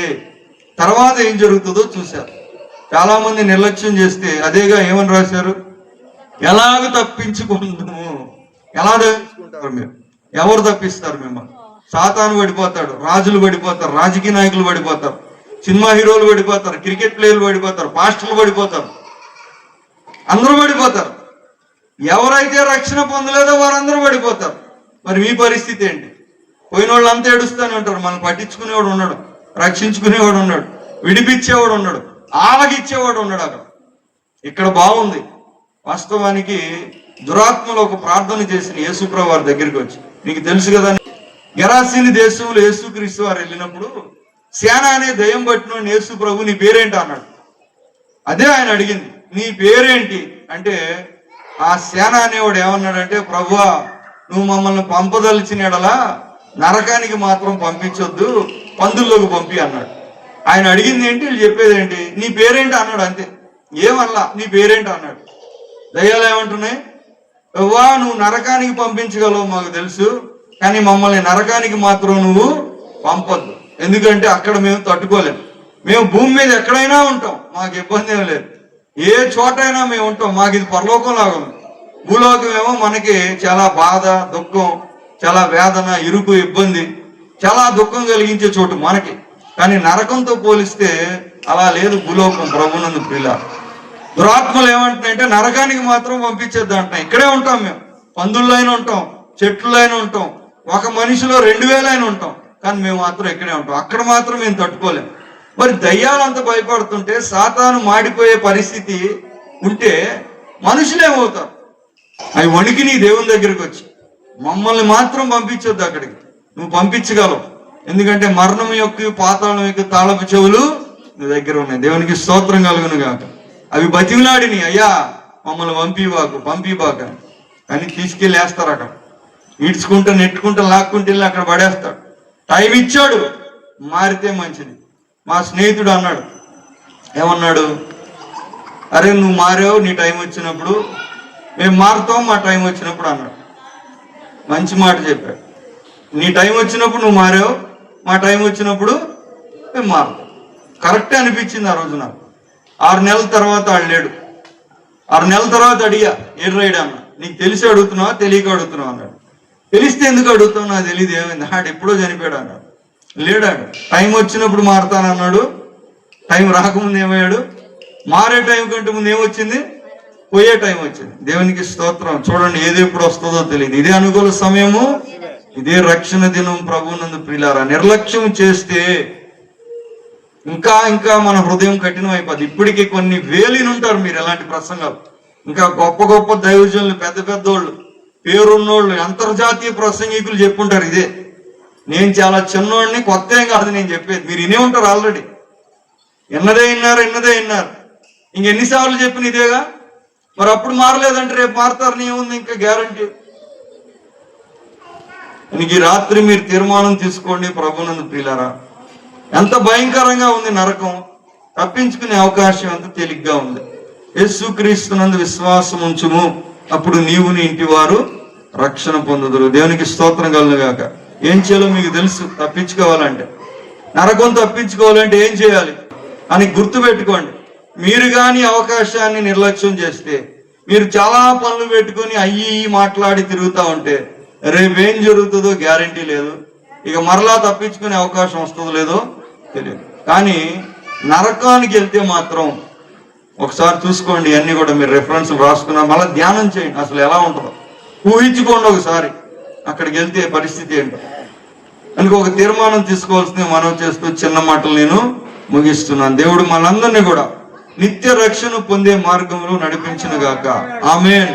తర్వాత ఏం జరుగుతుందో చూశారు. చాలా మంది నిర్లక్ష్యం చేస్తే అదేగా ఏమని రాశారు? ఎలాగ తప్పించుకుందాము. ఎలా తప్పించుకుంటారు మీరు? ఎవరు తప్పిస్తారు మిమ్మల్ని? సాతాను పడిపోతాడు, రాజులు పడిపోతారు, రాజకీయ నాయకులు పడిపోతారు, సినిమా హీరోలు పడిపోతారు, క్రికెట్ ప్లేయర్లు పడిపోతారు, పాస్టర్లు పడిపోతారు, అందరూ పడిపోతారు. ఎవరైతే రక్షణ పొందలేదో వారందరూ పడిపోతారు. మరి మీ పరిస్థితి ఏంటి? పోయిన వాళ్ళు అంతా ఏడుస్తూనే ఉంటారు. మనం పట్టించుకునేవాడు ఉన్నాడు, రక్షించుకునేవాడు ఉన్నాడు, విడిపించేవాడు ఉన్నాడు, ఆలగిచ్చేవాడు ఉన్నాడు. అక్కడ ఇక్కడ బాగుంది. వాస్తవానికి దురాత్మలో ఒక ప్రార్థన చేసిన యేసుప్రభు వారి దగ్గరికి వచ్చి, నీకు తెలుసు కదా, గెరాసీని దేశంలో యేసుక్రీస్తు వారు వెళ్ళినప్పుడు సేన అనే దయ్యం పట్టిన యేసు ప్రభు నీ పేరేంటి అన్నాడు. అదే ఆయన అడిగింది, నీ పేరేంటి అంటే ఆ సేన అనేవాడు ఏమన్నాడంటే, ప్రభువా నువ్వు మమ్మల్ని పంపదలిచిన ఎడలా నరకానికి మాత్రం పంపించొద్దు, పందుల్లోకి పంపి అన్నాడు. ఆయన అడిగింది ఏంటి, వీళ్ళు చెప్పేది ఏంటి, నీ పేరేంటి అన్నాడు. అంతే, ఏమల్లా నీ పేరేంటి అన్నాడు. దయ్యాలు ఏమంటున్నాయి, ప్రభువా నువ్వు నరకానికి పంపించగలవు మాకు తెలుసు, కానీ మమ్మల్ని నరకానికి మాత్రం నువ్వు పంపొద్దు, ఎందుకంటే అక్కడ మేము తట్టుకోలేము. మేము భూమి మీద ఎక్కడైనా ఉంటాం, మాకు ఇబ్బంది ఏం లేదు, ఏ చోటైనా మేము ఉంటాం, మాకు ఇది పరలోకం లాగా ఉంది. భూలోకం ఏమో మనకి చాలా బాధ, దుఃఖం, చాలా వేదన, ఇరుకు, ఇబ్బంది, చాలా దుఃఖం కలిగించే చోటు మనకి. కానీ నరకంతో పోలిస్తే అలా లేదు భూలోకం. ప్రభునందు ప్రియుల, దురాత్మలు ఏమంటున్నాయంటే నరకానికి మాత్రం పంపించేద్దు అంటున్నాయి. ఇక్కడే ఉంటాం మేము, పందుల్లో అయినా ఉంటాం, చెట్లు అయినా ఉంటాం, ఒక మనిషిలో 2000 అయినా ఉంటాం, కానీ మేము మాత్రం ఇక్కడే ఉంటాం, అక్కడ మాత్రం మేము తట్టుకోలేం. మరి దయ్యాలు అంత భయపడుతుంటే, సాతాను మాడిపోయే పరిస్థితి ఉంటే మనుషులు ఏమవుతారు? అవి వణికి నీ దేవుని దగ్గరికి వచ్చి, మమ్మల్ని మాత్రం పంపించొద్దు అక్కడికి, నువ్వు పంపించగలవు, ఎందుకంటే మరణం యొక్క పాతాళం యొక్క తాళపు చెవులు నీ దగ్గర ఉన్నాయి. దేవునికి స్తోత్రం కలుగును గాక. అవి బతిమిలాడిని, అయ్యా మమ్మల్ని పంపిబాక కానీ తీసుకెళ్ళి వేస్తారు. అక్కడ ఈడ్చుకుంటూ నెట్టుకుంటూ లాక్కుంటూ వెళ్ళి అక్కడ పడేస్తాడు. టైం ఇచ్చాడు, మారితే మంచిది. మా స్నేహితుడు అన్నాడు, ఏమన్నాడు, అరే నువ్వు మారావు, నీ టైం వచ్చినప్పుడు మేము మారుతాం, మా టైం వచ్చినప్పుడు అన్నాడు. మంచి మాట చెప్పాడు. నీ టైం వచ్చినప్పుడు నువ్వు మారావు, మా టైం వచ్చినప్పుడు మేము మారుతాం. కరెక్టే అనిపించింది ఆ రోజు నాకు. 6 నెలల తర్వాత ఆడు లేడు. 6 నెలల తర్వాత అడిగా, ఏడు రైడ్ అన్న, నీకు తెలిసి అడుగుతున్నావా తెలియక అడుగుతున్నావు అన్నాడు. తెలిస్తే ఎందుకు అడుగుతావు, నాకు తెలియదు, ఏమైంది, ఆడు ఎప్పుడో చనిపోయాడు అన్నాడు. లేడాడు, టైం వచ్చినప్పుడు మారుతానన్నాడు, టైం రాకముందు ఏమయ్యాడు, మారే టైం కంటే ముందు ఏమొచ్చింది, పోయే టైం వచ్చింది. దేవునికి స్తోత్రం. చూడండి, ఏది ఎప్పుడు వస్తుందో తెలియదు. ఇదే అనుకూల సమయము, ఇదే రక్షణ దినం. ప్రభువునందు ప్రియులారా, నిర్లక్ష్యం చేస్తే ఇంకా ఇంకా మన హృదయం కఠినం అయిపోద్ది. ఇప్పటికీ కొన్ని వేలినుంటారు మీరు ఎలాంటి ప్రసంగాలు. ఇంకా గొప్ప గొప్ప దైవజనులు, పెద్ద పెద్దోళ్ళు, పేరున్నోళ్ళు, అంతర్జాతీయ ప్రసంగికులు చెప్పుంటారు ఇదే. నేను చాలా చిన్నోడిని, కొత్త ఏం కాదు నేను చెప్పేది, మీరు వినే ఉంటారు ఆల్రెడీ. ఎన్నదే విన్నారు. ఇంకెన్నిసార్లు చెప్పిన ఇదేగా. మరి అప్పుడు మారలేదంటే రేపు మారుతారని ఏముంది, ఇంకా గ్యారంటీ. ఇంక ఈ రాత్రి మీరు తీర్మానం తీసుకోండి ప్రభునందు ప్రియులారా. ఎంత భయంకరంగా ఉంది నరకం, తప్పించుకునే అవకాశం ఎంత తేలిగ్గా ఉంది. యేసుక్రీస్తునందు విశ్వాసం ఉంచుము, అప్పుడు నీవు నీ ఇంటి వారు రక్షణ పొందుదురు. దేవునికి స్తోత్రం కలుగుగాక. ఏం చేయాలో మీకు తెలుసు. తప్పించుకోవాలంటే, నరకం తప్పించుకోవాలంటే ఏం చేయాలి అని గుర్తుపెట్టుకోండి. మీరు కానీ అవకాశాన్ని నిర్లక్ష్యం చేస్తే, మీరు చాలా పనులు పెట్టుకొని అయ్యి మాట్లాడి తిరుగుతూ ఉంటే రేపేం జరుగుతుందో గ్యారంటీ లేదు. ఇక మరలా తప్పించుకునే అవకాశం వస్తుందో లేదో తెలియదు. కానీ నరకానికి వెళ్తే మాత్రం ఒకసారి చూసుకోండి. అన్ని కూడా మీరు రెఫరెన్స్లు రాసుకున్నా, మళ్ళీ ధ్యానం చేయండి అసలు ఎలా ఉంటుందో. ఊహించుకోండి ఒకసారి అక్కడికి వెళ్తే పరిస్థితి ఏంటో. అందుకు ఒక తీర్మానం తీసుకోవాల్సింది మనం చేస్తూ చిన్న మాటలు నేను ముగిస్తున్నాను. దేవుడు మనందరినీ కూడా నిత్య రక్షణ పొందే మార్గంలో నడిపించును గాక. ఆమేన్.